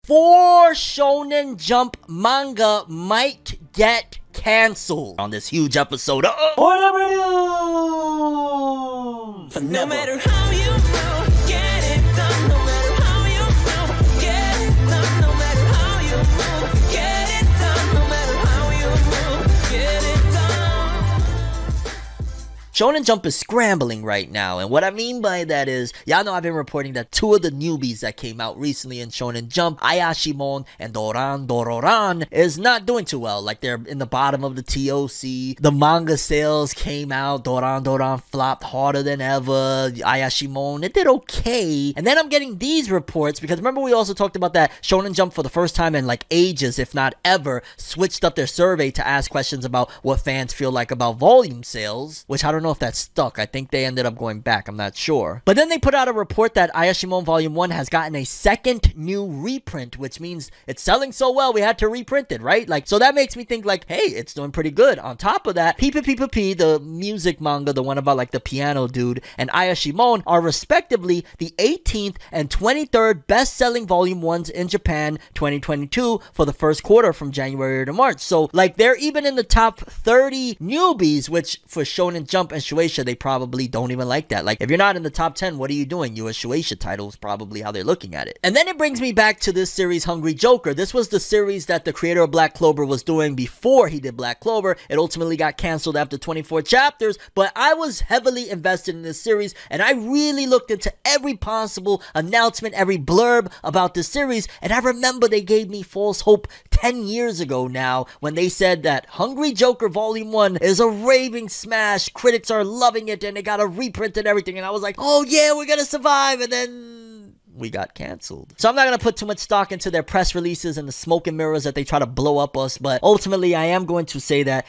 4 Shonen Jump manga might get canceled on this huge episode of FORNEVERNEWS. No matter how you move, get it done. No matter how you move, get it done. No matter how you move, get it done. No matter how you move, get it done. Shonen Jump is scrambling right now, and what I mean by that is, y'all know I've been reporting that 2 of the newbies that came out recently in Shonen Jump, Ayashimon and Dororan, is not doing too well. Like, they're in the bottom of the TOC. The manga sales came out. Doran flopped harder than ever. Ayashimon, it did okay. And then I'm getting these reports, because remember we also talked about that Shonen Jump for the first time in like ages, if not ever, switched up their survey to ask questions about what fans feel like about volume sales, which I don't know if that stuck. I think they ended up going back. I'm not sure. But then they put out a report that Ayashimon Volume 1 has gotten a second new reprint, which means it's selling so well we had to reprint it, right? Like, so that makes me think like, hey, it's doing pretty good. On top of that, P, the music manga, the one about like the piano dude, and Ayashimon are respectively the 18th and 23rd best-selling Volume 1s in Japan 2022 for the first quarter from January to March. So like, they're even in the top 30 newbies, which for Shonen Jump and Shueisha, they probably don't even like that. Like, if you're not in the top 10, what are you doing? You a Shueisha title is probably how they're looking at it. And then it brings me back to this series, Hungry Joker. This was the series that the creator of Black Clover was doing before he did Black Clover. It ultimately got canceled after 24 chapters, but I was heavily invested in this series, and I really looked into every possible announcement, every blurb about this series, and I remember they gave me false hope 10 years ago now when they said that Hungry Joker Volume 1 is a raving smash. Critics are loving it, and they got a reprint and everything, and I was like, oh yeah, we're gonna survive, and then we got canceled. So I'm not gonna put too much stock into their press releases and the smoke and mirrors that they try to blow up us, but ultimately I am going to say that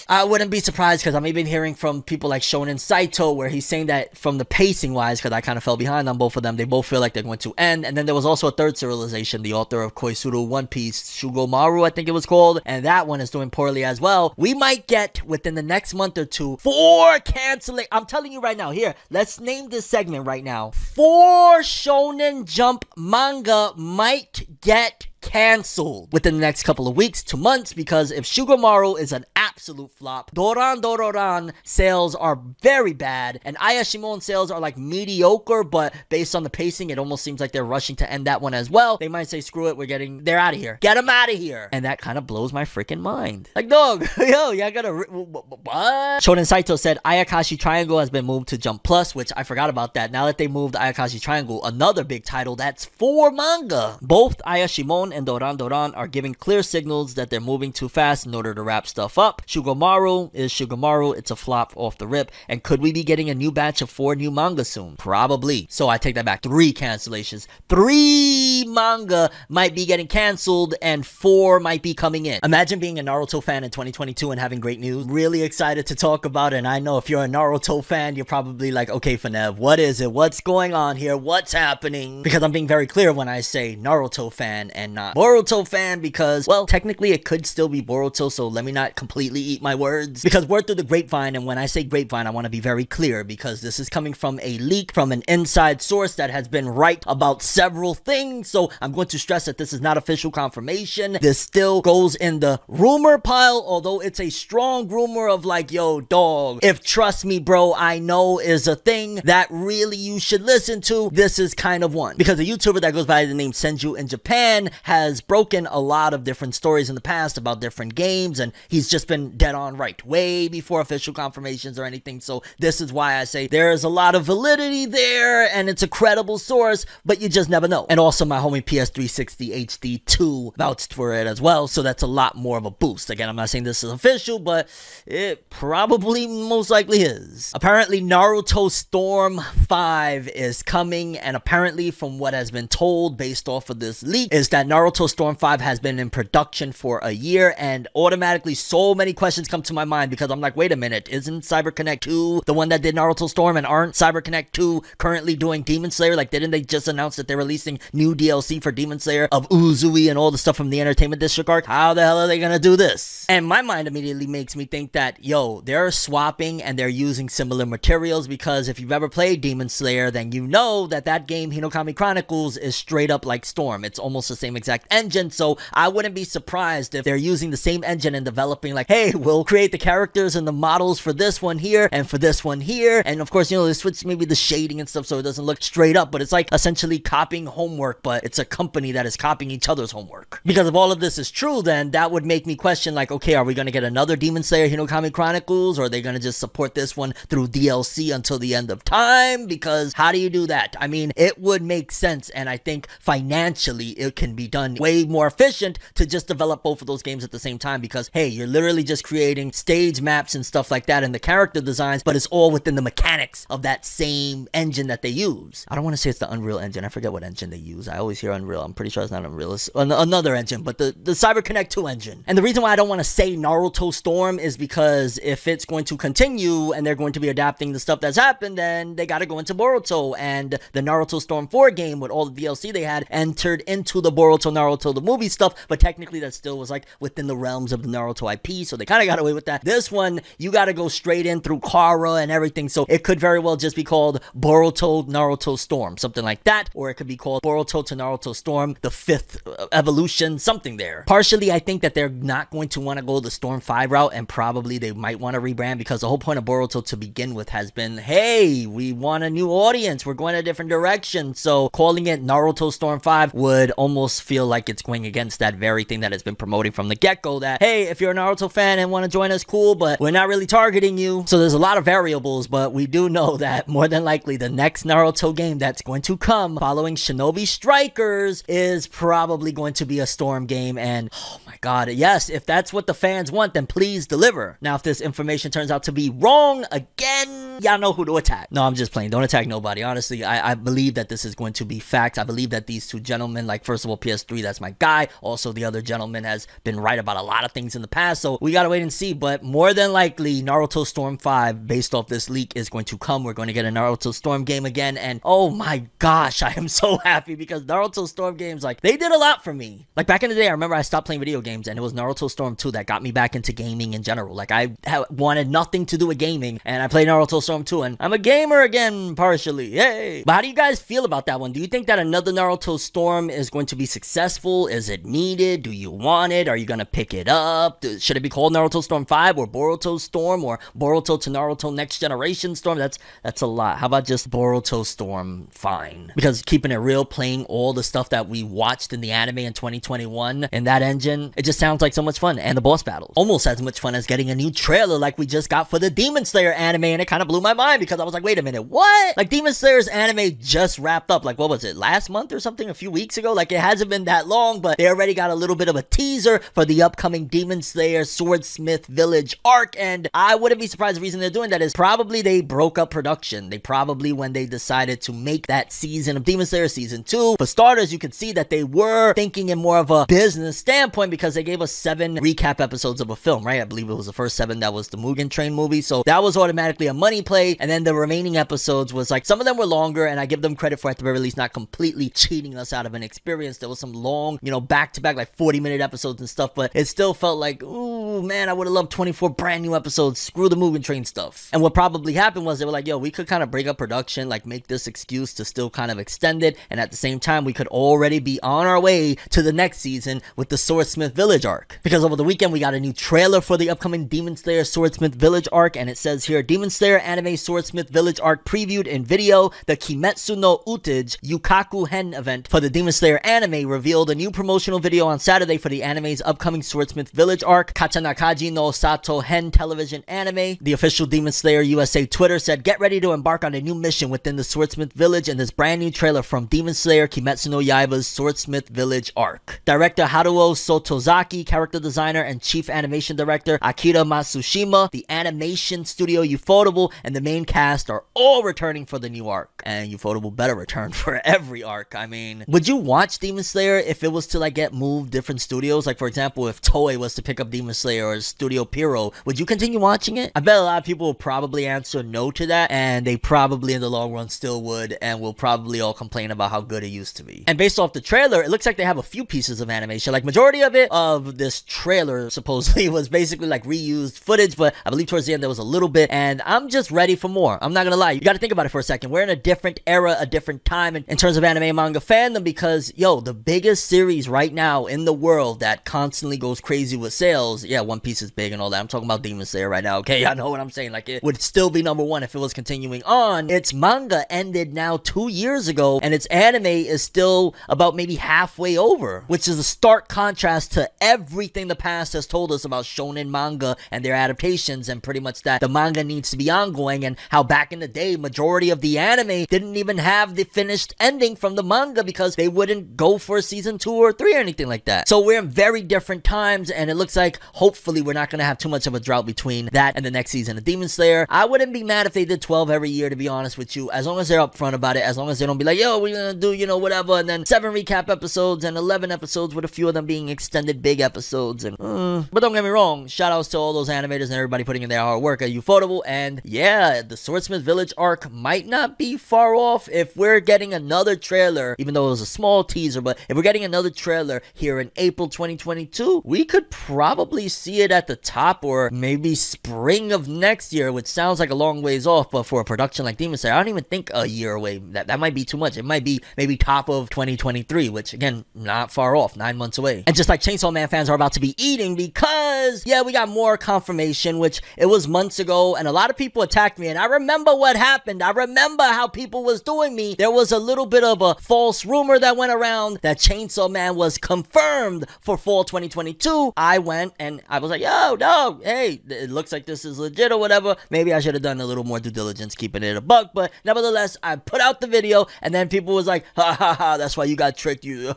I wouldn't be surprised, because I'm even hearing from people like Shonen Saito, where he's saying that from the pacing wise, because I kind of fell behind on both of them, they both feel like they're going to end. And then there was also a third serialization, the author of Koisuru One Piece, Shugomaru I think it was called, and that one is doing poorly as well. We might get, within the next month or two, 4 canceling. I'm telling you right now, here, let's name this segment right now. 4 Shonen Jump manga might get canceled within the next couple of weeks to months, because if Shugomaru is an absolute flop, Dororan sales are very bad, and Ayashimon sales are like mediocre, but based on the pacing, it almost seems like they're rushing to end that one as well. They might say, screw it, they're out of here. Get them out of here. And that kind of blows my freaking mind. Like, dog, yo, y'all gotta, what? Shonen Saito said Ayakashi Triangle has been moved to Jump Plus, which I forgot about that. Now that they moved Ayakashi Triangle, another big title, that's 4 manga. Both Ayashimon and Doran are giving clear signals that they're moving too fast in order to wrap stuff up. Shugomaru is Shugomaru. It's a flop off the rip. And could we be getting a new batch of 4 new manga soon? Probably. So I take that back. 3 cancellations. 3 manga might be getting canceled, and 4 might be coming in. Imagine being a Naruto fan in 2022 and having great news. Really excited to talk about it. And I know if you're a Naruto fan, you're probably like, okay, Fornev, what is it? What's going on here? What's happening? Because I'm being very clear when I say Naruto fan and not Boruto fan, because, well, technically it could still be Boruto, so let me not completely eat my words, because word through the grapevine, and when I say grapevine, I want to be very clear, because this is coming from a leak from an inside source that has been right about several things, so I'm going to stress that this is not official confirmation. This still goes in the rumor pile, although it's a strong rumor of like, yo, dog, if trust me bro, I know is a thing that really you should listen to, this is kind of one, because a YouTuber that goes by the name Senju in Japan has broken a lot of different stories in the past about different games, and he's just been dead on right way before official confirmations or anything. So this is why I say there's a lot of validity there, and it's a credible source, but you just never know. And also my homie PS360 HD2 vouched for it as well, so that's a lot more of a boost. Again, I'm not saying this is official, but it probably most likely is. Apparently Naruto Storm 5 is coming, and apparently from what has been told based off of this leak is that Naruto Naruto Storm 5 has been in production for a year, and automatically so many questions come to my mind because I'm like, wait a minute, isn't CyberConnect 2 the one that did Naruto Storm, and aren't CyberConnect 2 currently doing Demon Slayer? Like, didn't they just announce that they're releasing new DLC for Demon Slayer of Uzui and all the stuff from the Entertainment District arc? How the hell are they gonna do this? And my mind immediately makes me think that, yo, they're swapping and they're using similar materials, because if you've ever played Demon Slayer, then you know that that game, Hinokami Chronicles, is straight up like Storm. It's almost the same exact engine, so I wouldn't be surprised if they're using the same engine and developing like, hey, we'll create the characters and the models for this one here and for this one here, and of course, you know, they switch maybe the shading and stuff so it doesn't look straight up, but it's like essentially copying homework, but it's a company that is copying each other's homework. Because if all of this is true, then that would make me question, like, okay, are we going to get another Demon Slayer Hinokami Chronicles, or are they going to just support this one through DLC until the end of time? Because how do you do that? I mean, it would make sense, and I think financially it can be done way more efficient to just develop both of those games at the same time, because hey, you're literally just creating stage maps and stuff like that and the character designs, but it's all within the mechanics of that same engine that they use. I don't want to say it's the Unreal Engine. I forget what engine they use. I always hear Unreal. I'm pretty sure it's not Unreal. It's another engine, but the CyberConnect 2 engine. And the reason why I don't want to say Naruto Storm is because if it's going to continue and they're going to be adapting the stuff that's happened, then they got to go into Boruto, and the Naruto Storm 4 game with all the DLC they had entered into the Boruto Naruto the movie stuff, but technically that still was like within the realms of the Naruto IP, so they kind of got away with that. This one, you got to go straight in through Kara and everything, so it could very well just be called Boruto Naruto Storm, something like that, or it could be called Boruto to Naruto Storm, the 5th evolution, something there. Partially, I think that they're not going to want to go the Storm 5 route, and probably they might want to rebrand, because the whole point of Boruto to begin with has been, hey, we want a new audience, we're going a different direction, so calling it Naruto Storm 5 would almost feel like it's going against that very thing that has been promoting from the get-go, that, hey, if you're a Naruto fan and want to join us, cool, but we're not really targeting you. So there's a lot of variables, but we do know that more than likely the next Naruto game that's going to come following Shinobi Strikers is probably going to be a Storm game, and oh my god, yes, if that's what the fans want, then please deliver. Now, if this information turns out to be wrong again, y'all know who to attack. No, I'm just playing. Don't attack nobody. Honestly, I believe that this is going to be fact. I believe that these two gentlemen, like, first of all, PS3, that's my guy. Also, the other gentleman has been right about a lot of things in the past, so we gotta wait and see. But more than likely, Naruto Storm 5, based off this leak, is going to come. We're going to get a Naruto Storm game again, and oh my gosh, I am so happy, because Naruto Storm games, like, they did a lot for me. Like, back in the day, I remember I stopped playing video games, and it was Naruto Storm 2 that got me back into gaming in general. Like, I wanted nothing to do with gaming, and I played Naruto Storm 2, and I'm a gamer again, partially. Yay! But how do you guys feel about that one? Do you think that another Naruto Storm is going to be successful? Is it needed? Do you want it? Are you gonna pick it up? Should it be called Naruto Storm 5 or Boruto Storm or Boruto to Naruto Next Generation Storm? That's a lot. How about just Boruto Storm? Fine. Because keeping it real, playing all the stuff that we watched in the anime in 2021 in that engine, it just sounds like so much fun. And the boss battles, almost as much fun as getting a new trailer like we just got for the Demon Slayer anime, and it kind of blew my mind, because I was like, wait a minute, what? Like, Demon Slayer's anime just wrapped up, like, what was it, last month or something, a few weeks ago? Like, it hasn't been that long, but they already got a little bit of a teaser for the upcoming Demon Slayer Swordsmith Village arc, and I wouldn't be surprised. The reason they're doing that is probably they broke up production. They probably, when they decided to make that season of Demon Slayer season 2, for starters, you could see that they were thinking in more of a business standpoint, because they gave us 7 recap episodes of a film, right? I believe it was the first 7 that was the Mugen Train movie, so that was automatically a money play, and then the remaining episodes was like, some of them were longer, and I give them credit for, at the very least, not completely cheating us out of an experience. There was some long, you know, back-to-back, like 40-minute episodes and stuff, but it still felt like, ooh, man, I would have loved 24 brand new episodes. Screw the Mugen Train stuff. And what probably happened was they were like, yo, we could kind of break up production, like make this excuse to still kind of extend it, and at the same time, we could already be on our way to the next season with the Swordsmith Village arc. Because over the weekend, we got a new trailer for the upcoming Demon Slayer Swordsmith Village arc, and it says here, Demon Slayer anime Swordsmith Village arc previewed in video. The Kimetsu no Utage Yukaku Hen event for the Demon Slayer anime revealed a new promotional video on Saturday for the anime's upcoming Swordsmith Village arc, Kachanakaji no Sato Hen television anime. The official Demon Slayer USA Twitter said, get ready to embark on a new mission within the Swordsmith Village in this brand new trailer from Demon Slayer Kimetsu no Yaiba's Swordsmith Village arc. Director Haruo Sotozaki, character designer and chief animation director Akira Matsushima, the animation studio Ufotable, and the main cast are all returning for the new arc. And Ufotable better return for every arc. I mean, would you watch Demon Slayer Slayer, if it was to like get moved different studios, like for example, if Toei was to pick up Demon Slayer or Studio Pierrot, would you continue watching it? I bet a lot of people will probably answer no to that, and they probably in the long run still would, and will probably all complain about how good it used to be. And based off the trailer, it looks like they have a few pieces of animation. Like majority of it of this trailer supposedly was basically like reused footage, but I believe towards the end there was a little bit, and I'm just ready for more. I'm not gonna lie, you gotta think about it for a second. We're in a different era, a different time in terms of anime and manga fandom, because yo, the biggest series right now in the world that constantly goes crazy with sales, yeah, One Piece is big and all that. I'm talking about Demon Slayer right now, okay? Y'all know what I'm saying. Like, it would still be #1 if it was continuing on. Its manga ended now 2 years ago, and its anime is still about maybe halfway over, which is a stark contrast to everything the past has told us about shonen manga and their adaptations, and pretty much that the manga needs to be ongoing, and how back in the day, majority of the anime didn't even have the finished ending from the manga because they wouldn't go for season 2 or 3 or anything like that. So we're in very different times, and it looks like hopefully we're not going to have too much of a drought between that and the next season of Demon Slayer. I wouldn't be mad if they did 12 every year, to be honest with you, as long as they're upfront about it, as long as they don't be like, yo, we're gonna do, you know, whatever, and then 7 recap episodes and 11 episodes, with a few of them being extended big episodes. And but don't get me wrong, shout outs to all those animators and everybody putting in their hard work at Ufotable. And yeah, the Swordsmith Village arc might not be far off if we're getting another trailer, even though it was a small teaser. But if we're getting another trailer here in April 2022, we could probably see it at the top, or maybe spring of next year, which sounds like a long ways off, but for a production like Demon Slayer, I don't even think a year away. That might be too much. It might be maybe top of 2023, which again, not far off, 9 months away. And just like Chainsaw Man fans are about to be eating, because yeah, we got more confirmation, which it was months ago, and a lot of people attacked me, and I remember what happened. I remember how people was doing me. There was a little bit of a false rumor that went around that Chainsaw Man was confirmed for fall 2022. I went and I was like, yo, no, hey, it looks like this is legit or whatever. Maybe I should have done a little more due diligence, keeping it a buck, but nevertheless, I put out the video, and then people was like, ha ha ha, that's why you got tricked, you.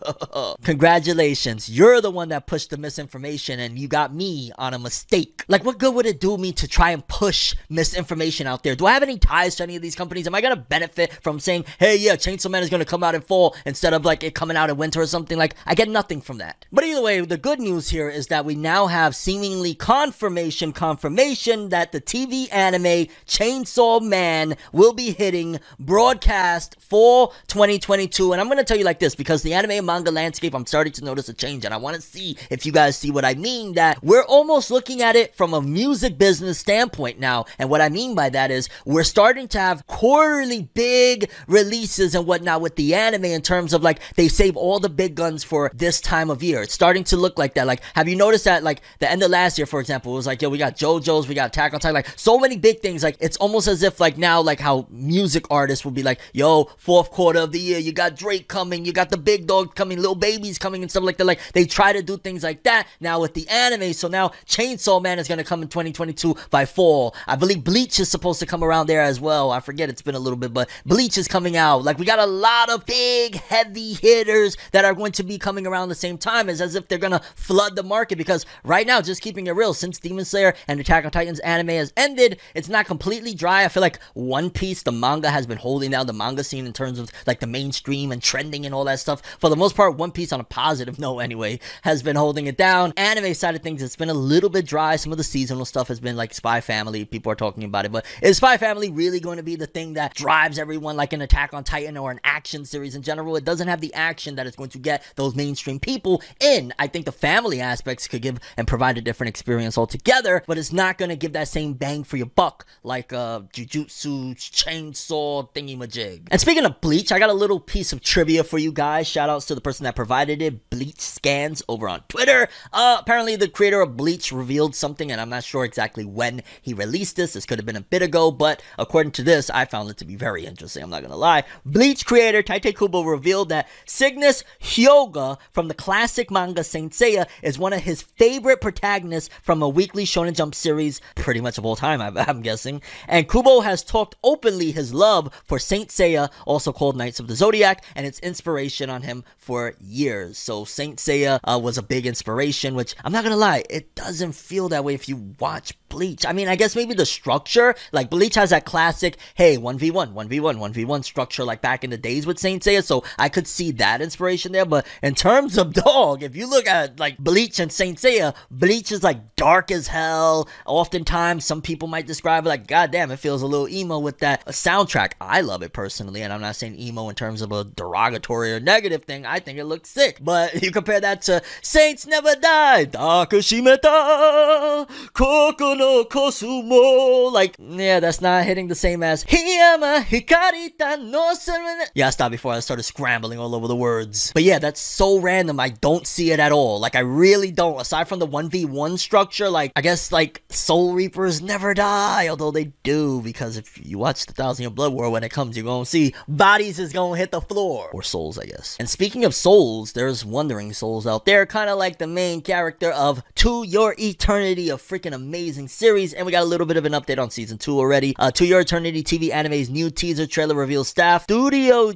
Congratulations, you're the one that pushed the misinformation, and you got me on a mistake. Like, what good would it do me to try and push misinformation out there? Do I have any ties to any of these companies? Am I gonna benefit from saying, hey, yeah, Chainsaw Man is gonna come out in fall instead of like it coming out in winter or something? Like, I get nothing from that. But either way, the good news here is that we now have seemingly confirmation that the TV anime Chainsaw Man will be hitting broadcast fall 2022. And I'm gonna tell you like this, because the anime and manga landscape, I'm starting to notice a change, and I want to see if you guys see what I mean, that we're almost looking at it from a music business standpoint now. And what I mean by that is we're starting to have quarterly big releases and whatnot with the anime, in terms of like they save all the big guns for this time of year. It's starting to look like that. Like, have you noticed that like the end of last year, for example, it was like, yo, we got JoJo's, we got Attack on Titan, like so many big things. Like, it's almost as if like now, like how music artists will be like, yo, 4th quarter of the year, you got Drake coming, you got the big dog coming, little babies coming and stuff like that. Like, they try to do things like that now with the anime. So now Chainsaw Man is going to come in 2022 by fall. I believe Bleach is supposed to come around there as well. I forget, it's been a little bit, but Bleach is coming out. Like, we got a lot of big heavy hitters that are going to be coming around the same time. It's as if they're going to flood the market, because right now, just keeping it real, since Demon Slayer and Attack on Titan's anime has ended, it's not completely dry. I feel like One Piece, the manga, has been holding down the manga scene in terms of like the mainstream and trending and all that stuff. For the most part, One Piece, on a positive note anyway, has been holding it down. Anime side of things, it's been a little bit dry. Some of the seasonal stuff has been like Spy Family. People are talking about it, but is Spy Family really going to be the thing that drives everyone like an Attack on Titan or an action series in general? It doesn't have the action that is going to get those mainstream people in. I think the family aspects could give and provide a different experience altogether, but it's not going to give that same bang for your buck like Jujutsu Chainsaw thingy-majig. And speaking of Bleach, I got a little piece of trivia for you guys. Shout outs to the person that provided it, Bleach Scans, over on Twitter. Apparently the creator of Bleach revealed something, and I'm not sure exactly when he released this. This could have been a bit ago, but according to this, I found it to be very interesting. I'm not gonna lie. Bleach creator Tite Kubo revealed that Cygnus Hyoga from the classic manga Saint Seiya is one of his favorite protagonists from a weekly Shonen Jump series, pretty much of all time, I'm guessing. And Kubo has talked openly his love for Saint Seiya, also called Knights of the Zodiac, and its inspiration on him for years. So Saint Seiya was a big inspiration, which I'm not gonna lie, it doesn't feel that way if you watch Bleach. I mean, I guess maybe the structure, like Bleach has that classic, hey, 1v1, 1v1, 1v1 structure like back in the days with Saint Seiya, so I could see that inspiration there. But in terms of dog, if you look at like Bleach and Saint Seiya, Bleach is like dark as hell. Oftentimes, some people might describe it like, goddamn, it feels a little emo with that soundtrack. I love it personally, and I'm not saying emo in terms of a derogatory or negative thing. I think it looks sick. But you compare that to Saints Never Die, Dakushimeta, Koko no Kosumo. Like, yeah, that's not hitting the same as Hiyama Hikarita no Serene. Yeah, I stopped before I started scrambling all over the words. But yeah, that's so random. I don't see it at all. Like, I really don't. Aside from the 1v1 structure, like, I guess, like, Soul Reapers never die. Although they do, because if you watch the 1,000-Year Blood War, when it comes, you're gonna see bodies is gonna hit the floor. Or souls, I guess. And speaking of souls, there's Wandering Souls out there, kind of like the main character of To Your Eternity, a freaking amazing series. And we got a little bit of an update on season 2 already. To Your Eternity TV Anime's new teaser trailer reveals staff studio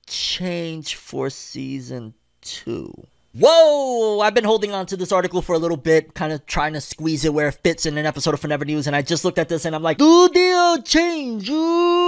change for season 2. Whoa! I've been holding on to this article for a little bit, kind of trying to squeeze it where it fits in an episode of FORNEVER News, and I just looked at this and I'm like, studio change!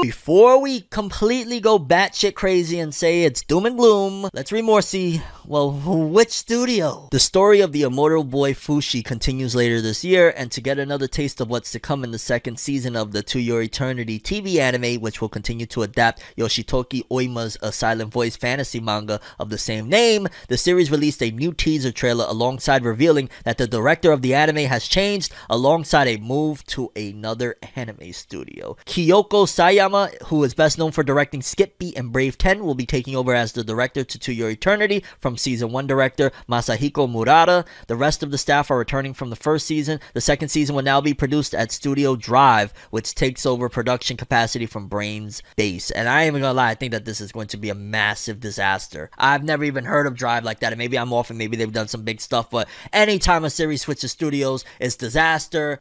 Before we completely go batshit crazy and say it's doom and gloom, let's read more, see, well, which studio? The story of the immortal boy Fushi continues later this year, and to get another taste of what's to come in the second season of the To Your Eternity TV anime, which will continue to adapt Yoshitoki Oima's A Silent Voice fantasy manga of the same name, the series released a new teaser trailer alongside revealing that the director of the anime has changed, alongside a move to another anime studio. Kyoko Sayama, who is best known for directing Skip Beat and Brave 10, will be taking over as the director to Your Eternity from season 1 director Masahiko Murata. The rest of the staff are returning from the first season. The second season will now be produced at Studio Drive, which takes over production capacity from Brain's Base. And I ain't even gonna lie, I think that this is going to be a massive disaster. I've never even heard of Drive like that, and maybe I'm off and maybe they've done some big stuff, but anytime a series switches studios, it's disaster.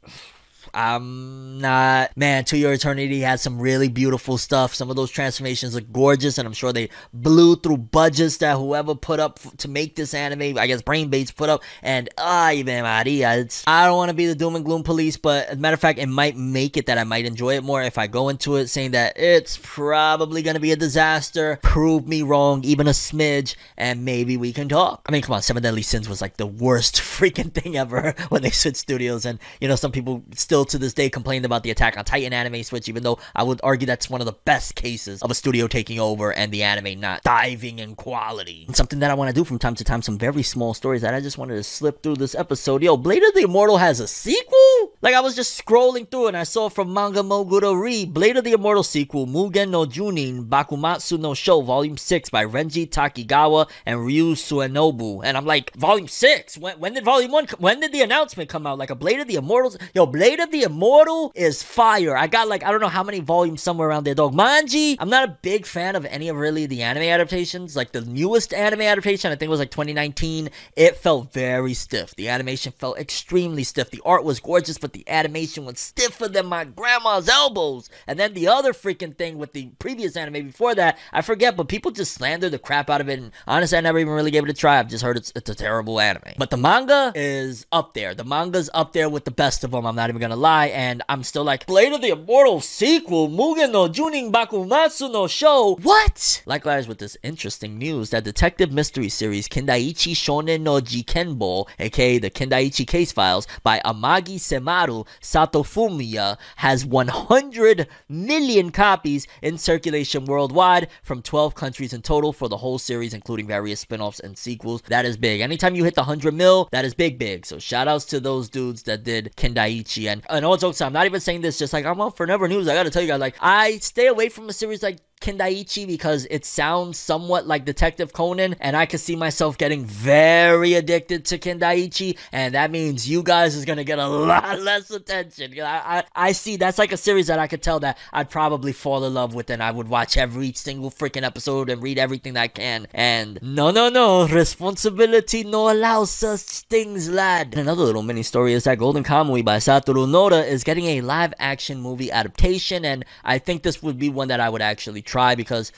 I'm not, man. To Your Eternity has some really beautiful stuff. Some of those transformations look gorgeous, and I'm sure they blew through budgets that whoever put up to make this anime, I guess Brainbase put up, and even Maria, I don't want to be the doom and gloom police, but as a matter of fact, it might make it that I might enjoy it more if I go into it saying that it's probably going to be a disaster. Prove me wrong, even a smidge, and maybe we can talk. I mean, come on, Seven Deadly Sins was like the worst freaking thing ever when they switched studios, and you know, some people still to this day complained about the Attack on Titan anime switch, even though I would argue that's one of the best cases of a studio taking over and the anime not diving in quality. And something that I want to do from time to time, some very small stories that I just wanted to slip through this episode. Yo, Blade of the Immortal has a sequel? Like, I was just scrolling through and I saw from Manga Moguro Re, Blade of the Immortal sequel, Mugen no Junin Bakumatsu no Sho Volume 6 by Renji Takigawa and Ryu Suenobu. And I'm like, Volume 6? When did Volume 1 when did the announcement come out? Like, a Blade of the Immortals? Yo, Blade of the Immortal is fire. I got like, I don't know how many volumes somewhere around there, dog. Manji, I'm not a big fan of any of really the anime adaptations. Like the newest anime adaptation, I think it was like 2019. It felt very stiff. The animation felt extremely stiff. The art was gorgeous, but the animation was stiffer than my grandma's elbows. And then the other freaking thing with the previous anime before that, I forget, but people just slander the crap out of it. And honestly, I never even really gave it a try. I've just heard it's a terrible anime. But the manga is up there. The manga's up there with the best of them. I'm not even gonna lie. And I'm still like, Blade of the Immortal sequel, Mugen no Junin Bakumatsu no Sho. What? Likewise with this interesting news that detective mystery series Kindaichi Shonen no Jikenbo, aka the Kindaichi Case Files by Amagi Semaru Satofumiya, has 100 million copies in circulation worldwide from 12 countries in total for the whole series, including various spin-offs and sequels. That is big. Anytime you hit the 100 mil, that is big. So shout outs to those dudes that did Kindaichi. And all jokes, I'm not even saying this just like I'm on FORNEVER News. I gotta tell you guys, like, I stay away from a series like Kindaichi because it sounds somewhat like Detective Conan, and I could see myself getting very addicted to Kindaichi, and that means you guys is gonna get a lot less attention. I see that's like a series that I could tell that I'd probably fall in love with, and I would watch every single freaking episode and read everything that I can. And no, responsibility no allows such things, lad. And another little mini story is that Golden Kamuy by Satoru Noda is getting a live action movie adaptation, and I think this would be one that I would actually try because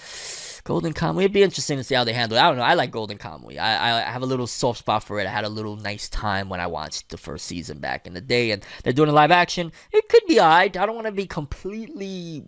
Golden Kamuy. It'd be interesting to see how they handle it. I don't know. I like Golden Kamuy. I have a little soft spot for it. I had a little nice time when I watched the first season back in the day, and they're doing a live action. It could be alright. I don't want to be completely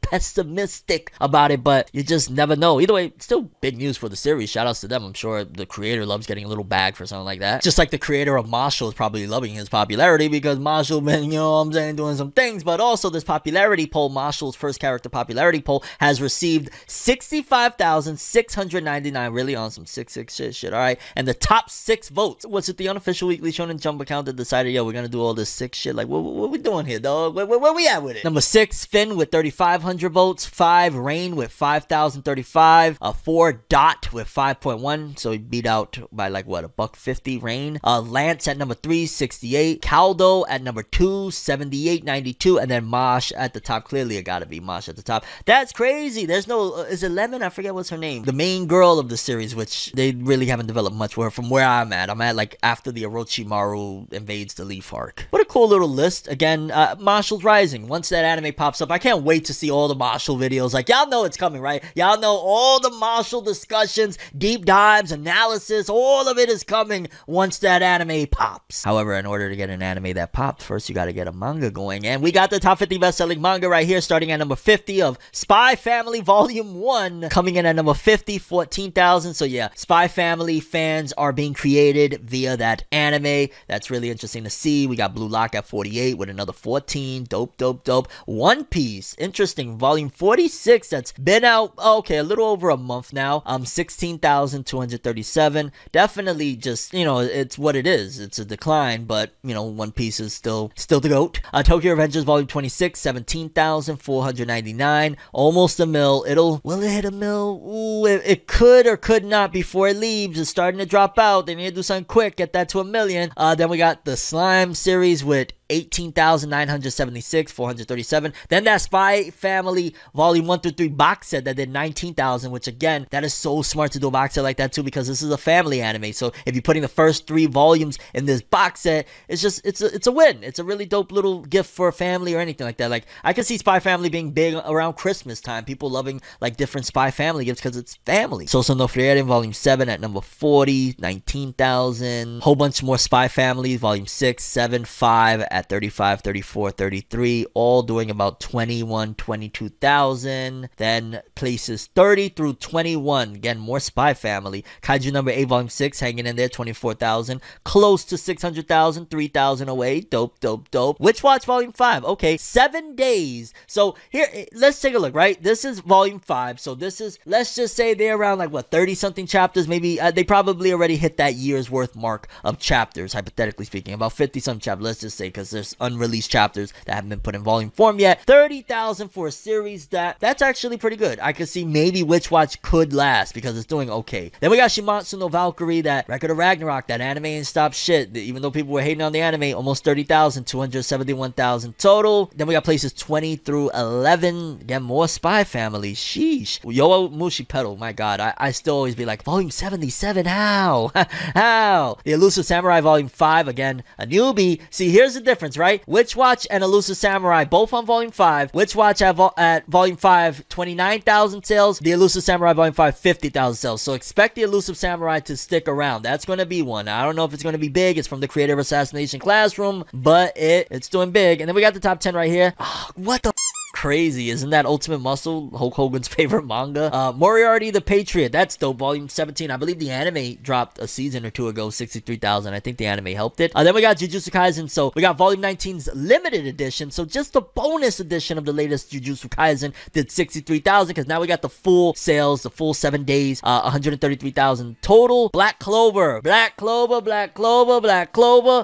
pessimistic about it, but you just never know. Either way, still big news for the series. Shout outs to them. I'm sure the creator loves getting a little bag for something like that. Just like the creator of Mashle is probably loving his popularity, because Mashle been, you know what I'm saying, doing some things, but also this popularity poll, Mashle's first character popularity poll, has received 65,699, really on some 666 shit, alright? And the top 6 votes, was it the unofficial Weekly Shonen Jump account that decided, yo, we're gonna do all this sick shit? Like, what we doing here, dog? Where we at with it? Number 6, Finn with 3,500 votes. 5, Rain with 5,035. 4, Dot with 5.1, so he beat out by like, what, $1.50, Rain. Lance at number 3, 68. Caldo at number 2, 78, 92. And then Mosh at the top. Clearly, it gotta be Mosh at the top. That's crazy. There's no, is it Lemon? I forget what's her name. The main girl of the series, which they really haven't developed much for her from where I'm at. I'm at like after the Orochimaru invades the Leaf arc. What a cool little list. Again, Mashle's Rising. Once that anime pops up, I can't wait to see all the Mashle videos. Like, y'all know it's coming, right? Y'all know all the Mashle discussions, deep dives, analysis, all of it is coming once that anime pops. However, in order to get an anime that popped, first you gotta get a manga going. And we got the top 50 best-selling manga right here, starting at number 50 of Spy Family Volume 1, coming in at number 50, 14,000. So yeah, Spy Family fans are being created via that anime. That's really interesting to see. We got Blue Lock at 48 with another 14. Dope, dope, dope. One Piece, interesting, Volume 46, that's been out, okay, a little over a month now. 16,237. Definitely just, you know, it's what it is. It's a decline, but, you know, One Piece is still the GOAT. Tokyo Revengers Volume 26, 17,499. Almost a mil. Will it hit a mil? Ooh, it could or could not before it leaves. It's starting to drop out. They need to do something quick, get that to a million. Then we got the Slime series with 18,976, 437. Then that Spy Family Volume 1 through 3 box set that did 19,000, which again, that is so smart to do a box set like that too, because this is a family anime. So if you're putting the first 3 volumes in this box set, it's just, it's a win. It's a really dope little gift for a family or anything like that. Like, I can see Spy Family being big around Christmas time. People loving like different Spy Family gifts because it's family. Soso no Frieren Volume 7 at number 40, 19,000. Whole bunch more Spy Families, Volume 6, 7, 5 at 35, 34, 33, all doing about 21, 22,000. Then places 30 through 21, again, more Spy Family. Kaiju number 8, Volume 6, hanging in there, 24,000. Close to 600,000, 3,000 away. Dope, dope, dope. Witch Watch Volume 5, okay, 7 days. So here, let's take a look, right? This is Volume 5, so this is, let's just say they're around like, what, 30-something chapters? Maybe, they probably already hit that year's worth mark of chapters, hypothetically speaking. About 50-some chapters, let's just say, because there's unreleased chapters that haven't been put in volume form yet. 30,000 for a series that's actually pretty good. I could see maybe Witch Watch could last because it's doing okay. Then we got Shimatsu no Valkyrie, that Record of Ragnarok, that anime ain't stop shit. Even though people were hating on the anime, almost 30,000, 271,000 total. Then we got places 20 through 11. Again, more Spy Family. Sheesh. Yo Mushi Pedal, my god. I still always be like, volume 77, how? How? The Elusive Samurai Volume 5, again, a newbie. See, here's the difference, right? Witch Watch and Elusive Samurai, both on Volume 5. Witch Watch at Volume 5, 29,000 sales. The Elusive Samurai Volume 5, 50,000 sales. So expect the Elusive Samurai to stick around. That's going to be one. I don't know if it's going to be big. It's from the Creative Assassination Classroom, but it's doing big. And then we got the top 10 right here. Oh, what the crazy, isn't that Ultimate Muscle, Hulk Hogan's favorite manga? Moriarty the Patriot, that's dope. Volume 17, I believe the anime dropped a season or two ago, 63,000. I think the anime helped it. Then we got Jujutsu Kaisen, so we got Volume 19's limited edition, so just the bonus edition of the latest Jujutsu Kaisen did 63,000, because now we got the full sales, the full 7 days, 133,000 total. Black Clover,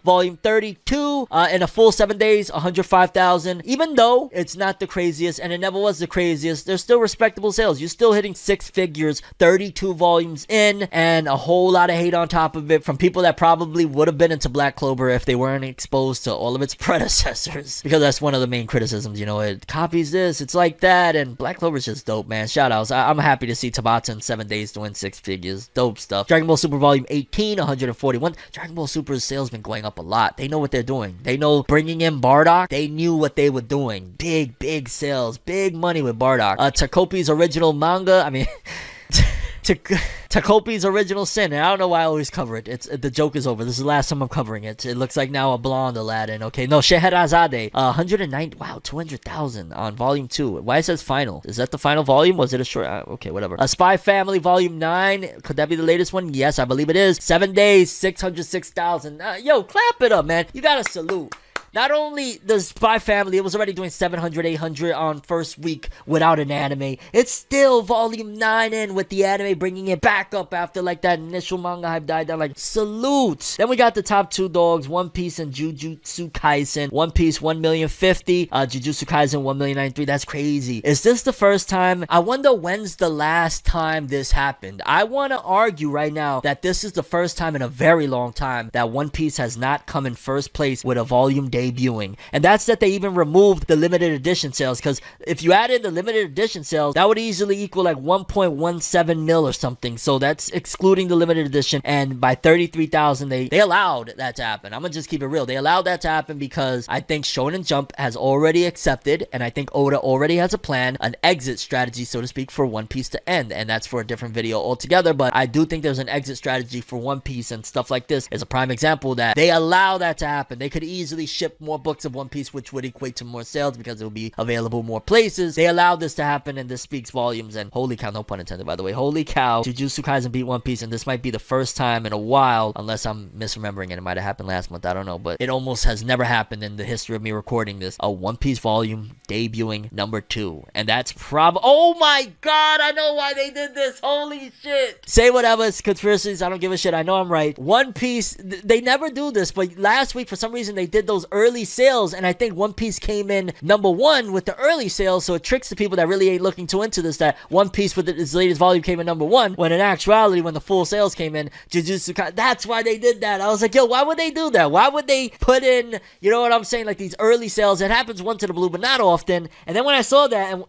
Volume 32, in a full 7 days, 105,000. Even though it's not the craziest, and it never was the craziest, there's still respectable sales. You're still hitting 6 figures, 32 volumes in, and a whole lot of hate on top of it from people that probably would have been into Black Clover if they weren't exposed to all of its predecessors. Because that's one of the main criticisms, you know, it copies this, it's like that, and Black Clover's just dope, man. Shout outs. I'm happy to see Tabata in 7 days doing 6 figures. Dope stuff. Dragon Ball Super Volume 18, 141. Dragon Ball Super's sales been going up a lot. They know what they're doing. They know bringing in Bardock, they knew what they were doing. Big sales, big money with Bardock. Takopi's original manga, I mean, Takopi's Original Sin. And I don't know why I always cover it. The joke is over. This is the last time I'm covering it. It looks like now a blonde Aladdin. Okay, no, Scheherazade. 190. Wow, 200,000 on volume 2. Why it says final? Is that the final volume? Was it a short? Okay, whatever. A Spy Family volume 9. Could that be the latest one? Yes, I believe it is. 7 days, 606,000. Yo, clap it up, man. You gotta salute. Not only the Spy Family, it was already doing 700, 800 on first week without an anime. It's still volume 9 in with the anime bringing it back up after like that initial manga hype died down. Like, salute. Then we got the top 2 dogs, One Piece and Jujutsu Kaisen. One Piece 1,050,000, Jujutsu Kaisen 1,093,000. That's crazy. Is this the first time? I wonder when's the last time this happened. I want to argue right now that this is the first time in a very long time that One Piece has not come in first place with a volume debuting. And that's that they even removed the limited edition sales, because if you add in the limited edition sales, that would easily equal like 1.17 mil or something. So that's excluding the limited edition, and by 33,000 they allowed that to happen. I'm gonna just keep it real. They allowed that to happen because I think Shonen Jump has already accepted, and I think Oda already has a plan, an exit strategy, so to speak, for One Piece to end, and that's for a different video altogether. But I do think there's an exit strategy for One Piece, and stuff like this is a prime example that they allow that to happen. They could easily ship more books of One Piece, which would equate to more sales because it will be available more places. They allowed this to happen, and this speaks volumes. And holy cow, no pun intended, by the way, holy cow, Jujutsu Kaisen beat One Piece, and this might be the first time in a while, unless I'm misremembering it. It might have happened last month, I don't know, but it almost has never happened in the history of me recording this. A One Piece volume debuting number 2, and that's oh my god, I know why they did this. Holy shit. Say whatever, it's conspiracies, I don't give a shit. I know I'm right. One Piece, they never do this, but last week for some reason they did those early sales, and I think One Piece came in number 1 with the early sales, so it tricks the people that really ain't looking too into this, that One Piece with its latest volume came in number 1, when in actuality, when the full sales came in, Jujutsu Kaisen, that's why they did that. I was like, yo, why would they do that? Why would they put in, you know what I'm saying, like these early sales? It happens once in a blue, but not often. And then when I saw that, and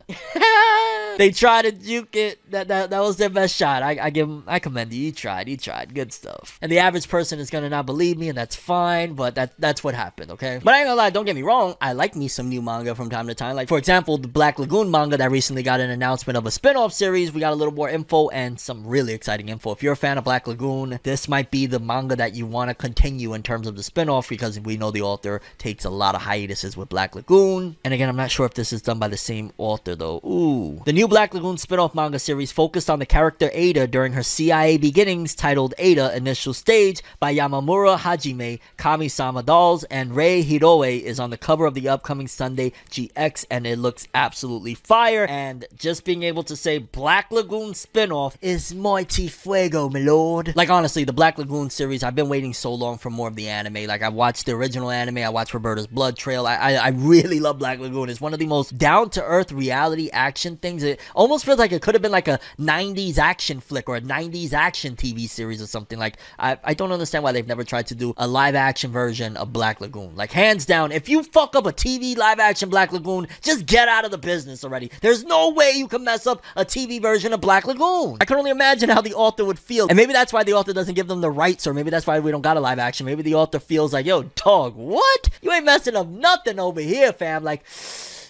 they tried to juke it, that was their best shot. I commend you. You tried, good stuff. And the average person is gonna not believe me, and that's fine, but that's what happened, okay? But I ain't gonna lie, don't get me wrong, I like me some new manga from time to time. Like, for example, the Black Lagoon manga that recently got an announcement of a spin-off series. We got a little more info and some really exciting info. If you're a fan of Black Lagoon, this might be the manga that you want to continue in terms of the spin-off, because we know the author takes a lot of hiatuses with Black Lagoon. And again, I'm not sure if this is done by the same author though. Ooh. The new Black Lagoon spin-off manga series focused on the character Ada during her CIA beginnings, titled Ada Initial Stage by Yamamura Hajime, Kami-sama Dolls, and Rei Hiroe is on the cover of the upcoming Sunday GX, and it looks absolutely fire. And just being able to say Black Lagoon spin-off is mighty fuego, my lord. Like, honestly, the Black Lagoon series, I've been waiting so long for more of the anime. Like, I watched the original anime, I watched Roberta's Blood Trail. I really love Black Lagoon. It's one of the most down-to-earth reality action things. It almost feels like it could have been like a 90s action flick or a 90s action TV series or something. Like, I don't understand why they've never tried to do a live-action version of Black Lagoon. Like, hands down, if you fuck up a TV live-action Black Lagoon, just get out of the business already. There's no way you can mess up a TV version of Black Lagoon. I can only imagine how the author would feel. And maybe that's why the author doesn't give them the rights, or maybe that's why we don't got a live action. Maybe the author feels like, yo, dog, what? You ain't messing up nothing over here, fam. Like,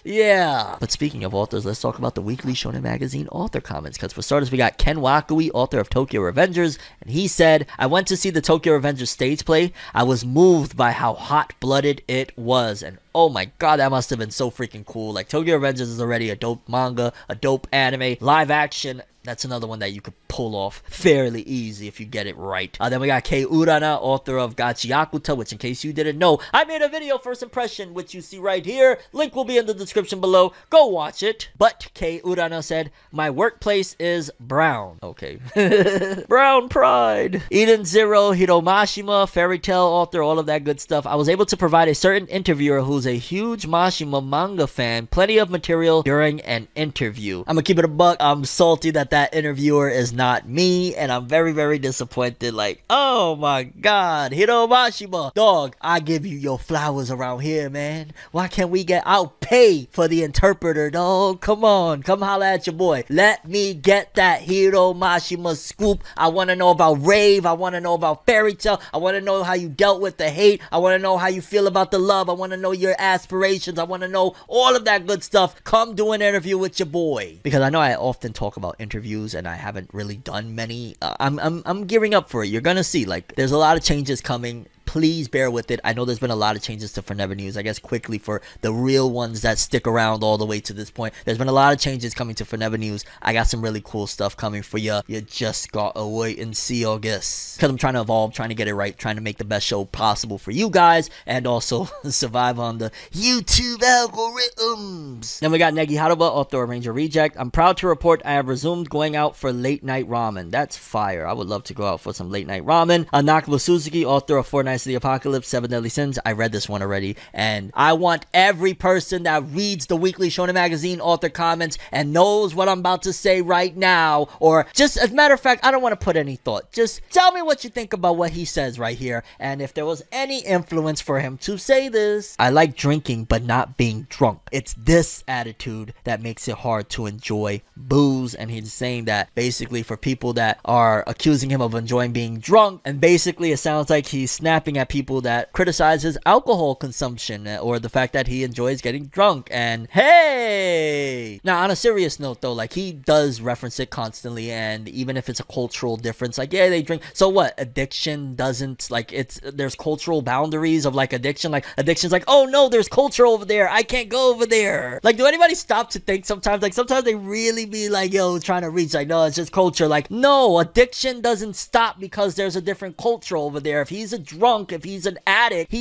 yeah. But speaking of authors, let's talk about the weekly Shonen Magazine author comments. Because for starters, we got Ken Wakui, author of Tokyo Revengers. And he said, I went to see the Tokyo Revengers stage play. I was moved by how hot-blooded it was. And oh my god, that must have been so freaking cool. Like, Tokyo Revengers is already a dope manga, a dope anime, live action. That's another one that you could pull off fairly easy if you get it right. Then we got Kei Urana, author of Gachiakuta, which, in case you didn't know, I made a video first impression, which you see right here. Link will be in the description below. Go watch it. But Kei Urana said, my workplace is brown. Okay. Brown pride. Eden Zero, Hiromashima, Fairy Tail author, all of that good stuff. I was able to provide a certain interviewer who's a huge Mashima manga fan plenty of material during an interview. I'm gonna keep it a buck. I'm salty that interviewer is not me, and I'm very, very disappointed. Like, oh my god, Hiromashima, dog, I give you your flowers around here, man. Why can't we I'll pay for the interpreter, dog. Come on, come holla at your boy. Let me get that Hiromashima scoop. I want to know about Rave. I want to know about Fairy Tail. I want to know how you dealt with the hate. I want to know how you feel about the love. I want to know your aspirations. I want to know all of that good stuff. Come do an interview with your boy. Because I know I often talk about interviews and I haven't really done many. I'm gearing up for it. You're gonna see, like, there's a lot of changes coming. Please bear with it. I know there's been a lot of changes to FORNEVER News. I guess quickly for the real ones that stick around all the way to this point. There's been a lot of changes coming to FORNEVER News. I got some really cool stuff coming for you. You just gotta wait and see, I guess. Because I'm trying to evolve, trying to get it right, trying to make the best show possible for you guys, and also survive on the YouTube algorithms. Then we got Negi Haruba, author of Ranger Reject. I'm proud to report I have resumed going out for late night ramen. That's fire. I would love to go out for some late night ramen. Nakaba Suzuki, author of Four Nights of the Apocalypse, Seven Deadly Sins. I read this one already, and I want every person that reads the weekly Shonen Magazine author comments and knows what I'm about to say right now, or just, as a matter of fact, I don't want to put any thought. Just tell me what you think about what he says right here, and if there was any influence for him to say this. I like drinking, but not being drunk. It's this attitude that makes it hard to enjoy booze, and he's saying that basically for people that are accusing him of enjoying being drunk, and basically it sounds like he's snapping at people that criticize his alcohol consumption or the fact that he enjoys getting drunk. And hey, now on a serious note though, like, he does reference it constantly, and even if it's a cultural difference, like, yeah, they drink, so what? Addiction doesn't, like, there's cultural boundaries of, like, addiction. Like, addiction's like, oh no, there's culture over there, I can't go over there. Like, do anybody stop to think sometimes? Like, sometimes they really be like, yo, trying to reach, like, no, it's just culture. Like, no, addiction doesn't stop because there's a different culture over there. If he's a drunk, if he's an addict,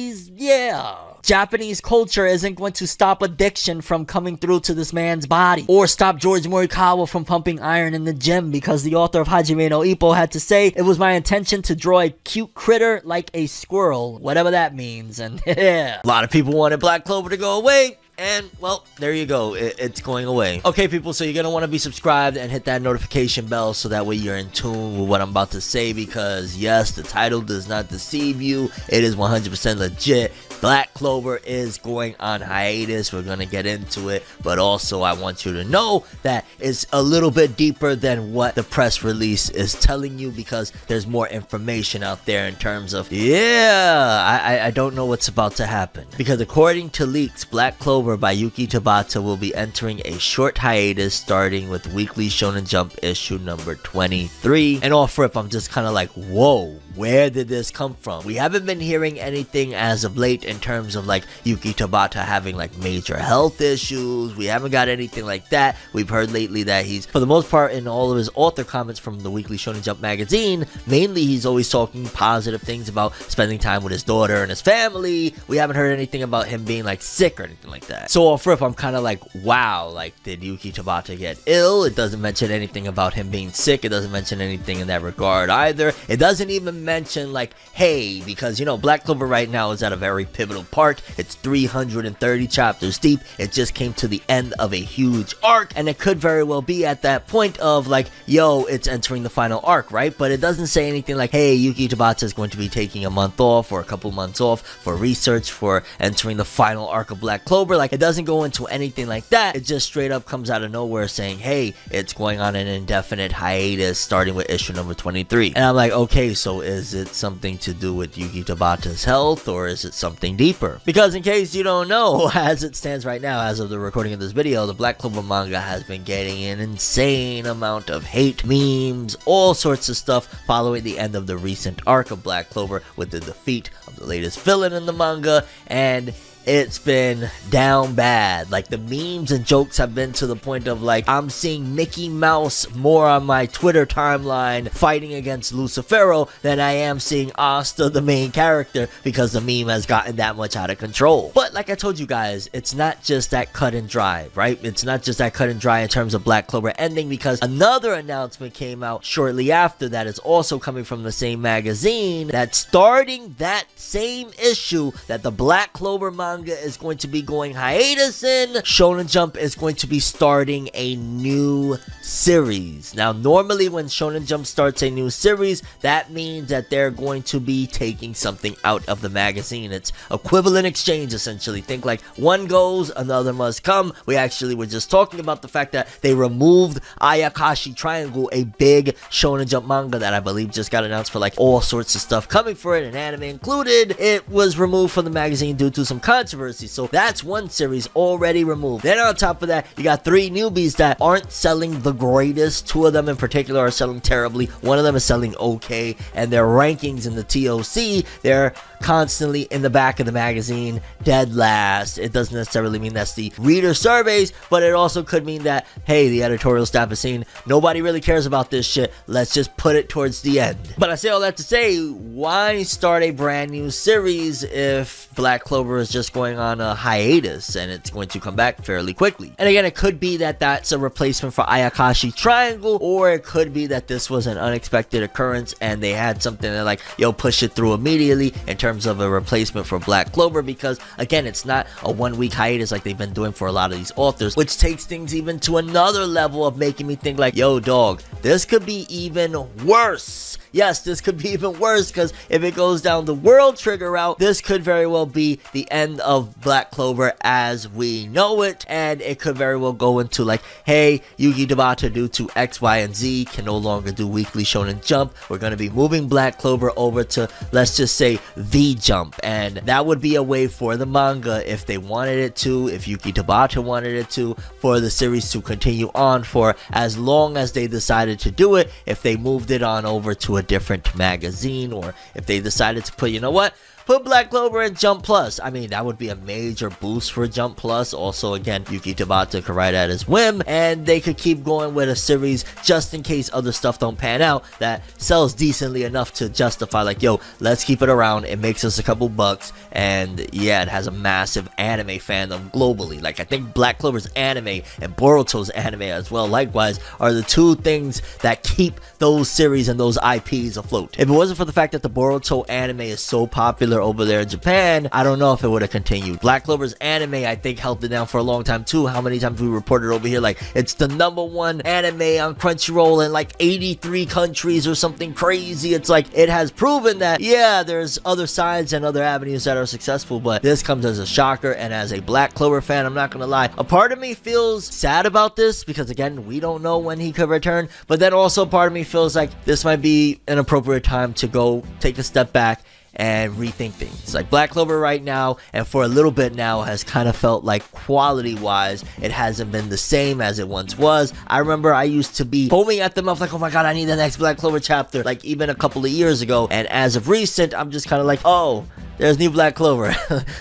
Japanese culture isn't going to stop addiction from coming through to this man's body, or stop George Morikawa from pumping iron in the gym, because the author of Hajime no Ippo had to say, it was my intention to draw a cute critter like a squirrel, whatever that means. And yeah, a lot of people wanted Black Clover to go away. And, well, there you go. It's going away. Okay, people, so you're going to want to be subscribed and hit that notification bell so that way you're in tune with what I'm about to say, because, yes, the title does not deceive you. It is 100% legit. Black Clover is going on hiatus. We're going to get into it, but also I want you to know that it's a little bit deeper than what the press release is telling you, because there's more information out there in terms of, I don't know what's about to happen. Because according to leaks, Black Clover by Yuki Tabata will be entering a short hiatus starting with Weekly Shonen Jump issue number 23. And off rip, I'm just kind of like, whoa, where did this come from? We haven't been hearing anything as of late in terms of, like, Yuki Tabata having, like, major health issues. We haven't got anything like that. We've heard lately that he's, for the most part, in all of his author comments from the Weekly Shonen Jump magazine, mainly he's always talking positive things about spending time with his daughter and his family. We haven't heard anything about him being, like, sick or anything like that. So off rip, I'm kind of like, wow, like, did Yuki Tabata get ill? It doesn't mention anything about him being sick. It doesn't mention anything in that regard either. It doesn't even mention, like, hey, because, you know, Black Clover right now is at a very pivotal part. It's 330 chapters deep. It just came to the end of a huge arc, and it could very well be at that point of, like, yo, it's entering the final arc, right? But it doesn't say anything like, hey, Yuki Tabata is going to be taking a month off or a couple months off for research for entering the final arc of Black Clover. Like, it doesn't go into anything like that. It just straight up comes out of nowhere saying, hey, it's going on an indefinite hiatus starting with issue number 23. And I'm like, okay, so is it something to do with Yuki Tabata's health, or is it something deeper? Because in case you don't know, as it stands right now, as of the recording of this video, the Black Clover manga has been getting an insane amount of hate, memes, all sorts of stuff following the end of the recent arc of Black Clover with the defeat of the latest villain in the manga, and it's been down bad. Like, the memes and jokes have been to the point of, like, I'm seeing Mickey Mouse more on my Twitter timeline fighting against Lucifero than I am seeing Asta, the main character, because the meme has gotten that much out of control. But like I told you guys, it's not just that cut and dry, right? It's not just that cut and dry in terms of Black Clover ending, because another announcement came out shortly after that is also coming from the same magazine, that starting that same issue that the Black Clover manga is going to be going hiatus in, Shonen Jump is going to be starting a new series. Now, normally when Shonen Jump starts a new series, that means that they're going to be taking something out of the magazine. It's equivalent exchange, essentially. Think like one goes, another must come. We actually were just talking about the fact that they removed Ayakashi Triangle, a big Shonen Jump manga that I believe just got announced for, like, all sorts of stuff coming for it, and anime included. It was removed from the magazine due to some content controversy. So that's one series already removed. Then on top of that, you got 3 newbies that aren't selling the greatest. 2 of them in particular are selling terribly. 1 of them is selling okay, and their rankings in the TOC, they're constantly in the back of the magazine, dead last. It doesn't necessarily mean that's the reader surveys, but it also could mean that, hey, the editorial staff is saying nobody really cares about this shit, let's just put it towards the end. But I say all that to say, why start a brand new series if Black Clover is just going on a hiatus and it's going to come back fairly quickly? And again, it could be that that's a replacement for Ayakashi Triangle, or it could be that this was an unexpected occurrence and they had something that like, yo, push it through immediately in terms of a replacement for Black Clover, because again, it's not a 1-week hiatus like they've been doing for a lot of these authors, which takes things even to another level of making me think like, yo dog, this could be even worse. Yes, this could be even worse, because if it goes down the World Trigger route, this could very well be the end of Black Clover as we know it, and it could very well go into like, hey, Yuki Tabata, due to X, Y, and Z, can no longer do weekly Shonen Jump. We're going to be moving Black Clover over to, let's just say, V Jump, and that would be a way for the manga, if they wanted it to, if Yuki Tabata wanted it to, for the series to continue on for as long as they decided to do it. If they moved it on over to a different magazine, or if they decided to put, you know what, put Black Clover in Jump Plus. I mean, that would be a major boost for Jump Plus. Also, again, Yuki Tabata could write at his whim, and they could keep going with a series just in case other stuff don't pan out that sells decently enough to justify like, yo, let's keep it around. It makes us a couple bucks, and yeah, it has a massive anime fandom globally. Like, I think Black Clover's anime and Boruto's anime as well, likewise, are the 2 things that keep those series and those IPs afloat. If it wasn't for the fact that the Boruto anime is so popular over there in Japan, I don't know if it would have continued. Black Clover's anime, I think, held it down for a long time too. How many times we reported over here like it's the #1 anime on Crunchyroll in like 83 countries or something crazy. It's like, it has proven that, yeah, there's other sides and other avenues that are successful, but this comes as a shocker. And as a Black Clover fan, I'm not gonna lie, a part of me feels sad about this, because again, we don't know when he could return, but then also part of me feels like this might be an appropriate time to go take a step back and rethink things. Like, Black Clover right now, and for a little bit now, has kind of felt like quality wise it hasn't been the same as it once was. I remember I used to be foaming at the mouth like, oh my god, I need the next Black Clover chapter, like even a couple of years ago, and as of recent, I'm just kind of like, oh, there's new Black Clover.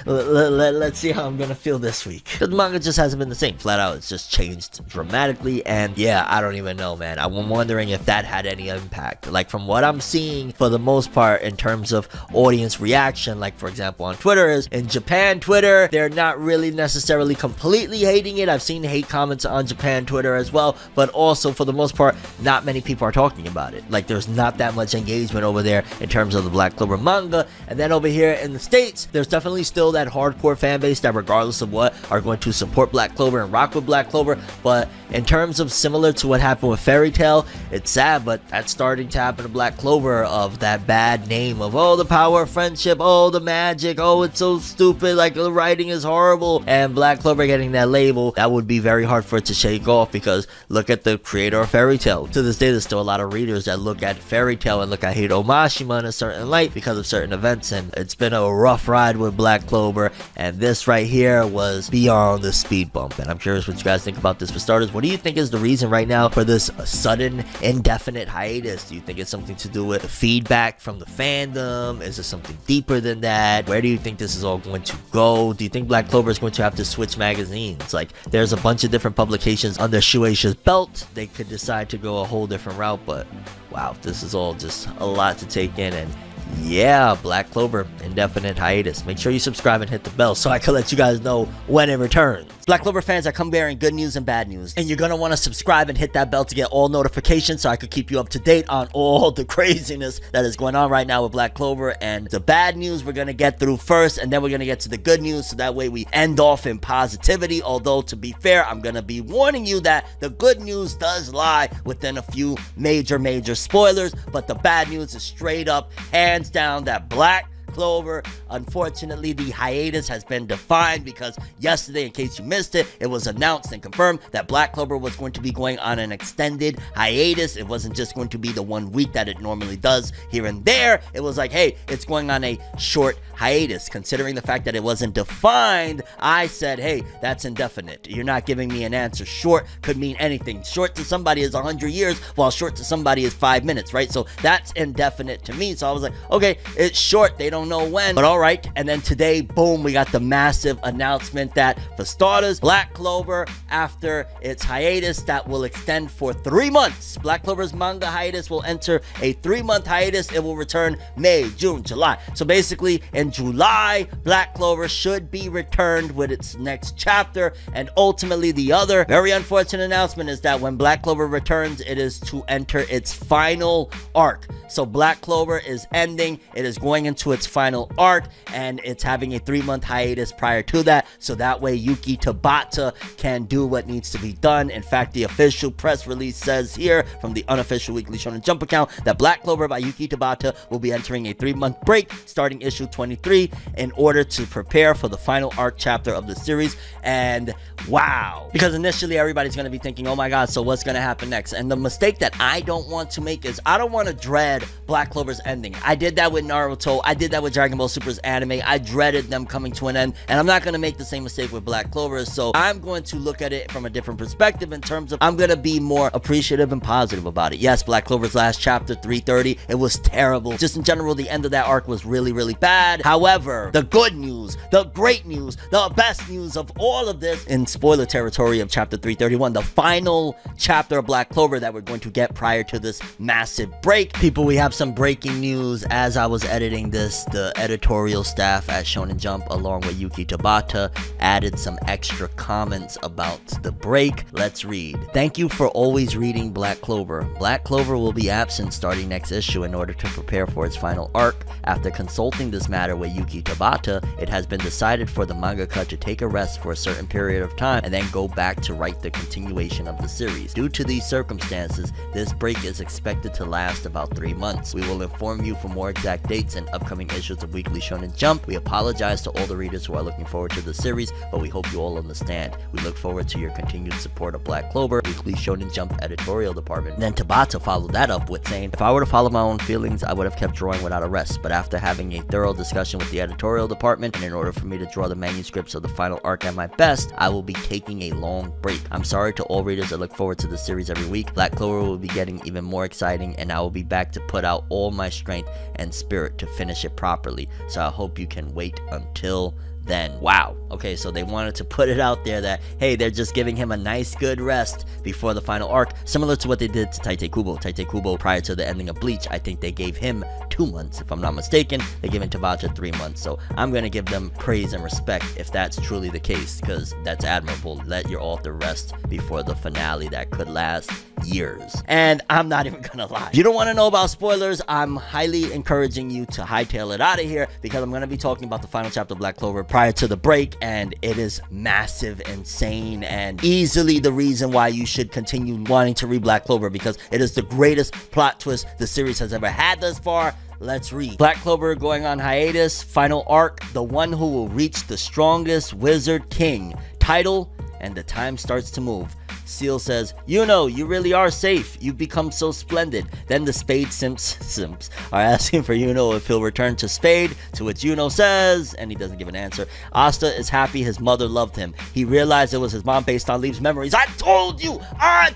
Let's see how I'm gonna feel this week. The manga just hasn't been the same. Flat out, it's just changed dramatically, and yeah, I don't even know, man. I'm wondering if that had any impact. Like, from what I'm seeing, for the most part, in terms of audience reaction, like for example on Twitter, is in Japan Twitter, they're not really necessarily completely hating it. I've seen hate comments on Japan Twitter as well, but also for the most part, not many people are talking about it. Like, there's not that much engagement over there in terms of the Black Clover manga. And then over here in the States, there's definitely still that hardcore fan base that, regardless of what, are going to support Black Clover and rock with Black Clover. But in terms of similar to what happened with Fairy Tail, it's sad, but that's starting to happen to Black Clover, of that bad name of, oh, the power of friendship, oh, the magic, oh, it's so stupid, like the writing is horrible. And Black Clover getting that label, that would be very hard for it to shake off, because look at the creator of Fairy Tail. To this day, there's still a lot of readers that look at Fairy Tail and look at Hiro Mashima in a certain light because of certain events, and it's been a rough ride with Black Clover, and this right here was beyond the speed bump. And I'm curious what you guys think about this. For starters, what do you think is the reason right now for this sudden, indefinite hiatus? Do you think it's something to do with the feedback from the fandom? Is it something deeper than that? Where do you think this is all going to go? Do you think Black Clover is going to have to switch magazines? Like, there's a bunch of different publications under Shueisha's belt. They could decide to go a whole different route, but wow, this is all just a lot to take in. And yeah, Black Clover, indefinite hiatus. Make sure you subscribe and hit the bell so I can let you guys know when it returns. Black Clover fans, I come bearing good news and bad news, and you're gonna want to subscribe and hit that bell to get all notifications so I could keep you up to date on all the craziness that is going on right now with Black Clover. And the bad news we're gonna get through first, and then we're gonna get to the good news, so that way we end off in positivity. Although, to be fair, I'm gonna be warning you that the good news does lie within a few major spoilers, but the bad news is straight up, hands down, that Black Clover, unfortunately, the hiatus has been defined, because yesterday, in case you missed it, it was announced and confirmed that Black Clover was going to be going on an extended hiatus. It wasn't just going to be the 1 week that it normally does here and there. It was like, hey, it's going on a short hiatus. Considering the fact that it wasn't defined, I said, hey, that's indefinite. You're not giving me an answer. Short could mean anything. Short to somebody is 100 years, while short to somebody is 5 minutes, right? So that's indefinite to me. So I was like, okay, it's short. They don't know when, but all right. And then today, boom, we got the massive announcement that, for starters, Black Clover, after its hiatus that will extend for 3 months, Black Clover's manga hiatus will enter a 3-month hiatus. It will return May, June, July. So basically, in July, Black Clover should be returned with its next chapter. And ultimately, the other very unfortunate announcement is that when Black Clover returns, it is to enter its final arc. So Black Clover is ending. It is going into its final arc, and it's having a 3-month hiatus prior to that. So that way, Yuki Tabata can do what needs to be done. In fact, the official press release says here from the unofficial Weekly Shonen Jump account that Black Clover by Yuki Tabata will be entering a 3-month break starting issue 23 in order to prepare for the final arc chapter of the series. And wow, because initially everybody's going to be thinking, oh my god, so what's going to happen next? And the mistake that I don't want to make is I don't want to dread Black Clover's ending. I did that with Naruto. I did that with Dragon Ball Super's anime. I dreaded them coming to an end, and I'm not going to make the same mistake with Black Clover. So I'm going to look at it from a different perspective in terms of I'm going to be more appreciative and positive about it. Yes, Black Clover's last chapter, 330, it was terrible. Just in general, the end of that arc was really, really bad. However, the good news, the great news, the best news of all of this, in spoiler territory of chapter 331, the final chapter of Black Clover that we're going to get prior to this massive break. People, we have some breaking news. As I was editing this, the editorial staff at Shonen Jump, along with Yuki Tabata, added some extra comments about the break. Let's read. Thank you for always reading Black Clover. Black Clover will be absent starting next issue in order to prepare for its final arc. After consulting this matter with Yuki Tabata, it has been decided for the mangaka to take a rest for a certain period of time and then go back to write the continuation of the series. Due to these circumstances, this break is expected to last about 3 months. We will inform you for more exact dates and upcoming issues of Weekly Shonen Jump. We apologize to all the readers who are looking forward to the series, but we hope you all understand. We look forward to your continued support of Black Clover, Weekly Shonen Jump editorial department. And then Tabata followed that up with saying, if I were to follow my own feelings, I would have kept drawing without a rest, but after having a thorough discussion with the editorial department, and in order for me to draw the manuscripts of the final arc at my best, I will be taking a long break. I'm sorry to all readers that look forward to the series every week. Black Clover will be getting even more exciting, and I will be back to put out all my strength and spirit to finish it properly. So I hope you can wait until then. Wow. Okay, so they wanted to put it out there that, hey, they're just giving him a nice good rest before the final arc, similar to what they did to Tite Kubo. Tite Kubo, prior to the ending of Bleach, I think they gave him 2 months, if I'm not mistaken. They gave Tabata 3 months. So I'm gonna give them praise and respect if that's truly the case, because that's admirable. Let your author rest before the finale that could last years. And I'm not even gonna lie, if you don't want to know about spoilers, I'm highly encouraging you to hightail it out of here, because I'm gonna be talking about the final chapter of Black Clover prior to the break, and it is massive, insane, and easily the reason why you should continue wanting to read Black Clover, because it is the greatest plot twist the series has ever had thus far. Let's read. Black Clover going on hiatus, final arc, the one who will reach the strongest wizard king. Title, and the time starts to move. Seal says, you really are safe. You've become so splendid. Then the Spade simps are asking for Yuno if he'll return to Spade, to which Yuno says, and he doesn't give an answer, Asta is happy his mother loved him. He realized it was his mom based on Leaves' memories. I told you! I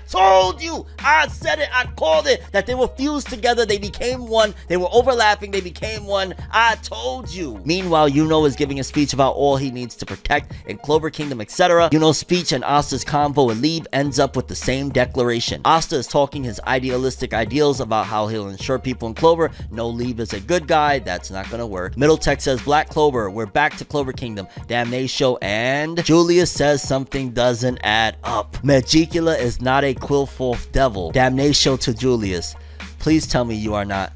said it! I called it! That they were fused together, they became one, they were overlapping, they became one. I told you! Meanwhile, Yuno is giving a speech about all he needs to protect in Clover Kingdom, etc. Yuno's speech and Asta's convo with Leave ends up with the same declaration. Asta is talking his idealistic ideals about how he'll ensure people in Clover know Leave is a good guy. That's not gonna work. Middle text says, Black Clover, we're back to Clover Kingdom. Damnatio, and Julius says something doesn't add up. Magicula is not a Quillforth devil. Damnatio to Julius. Please tell me you are not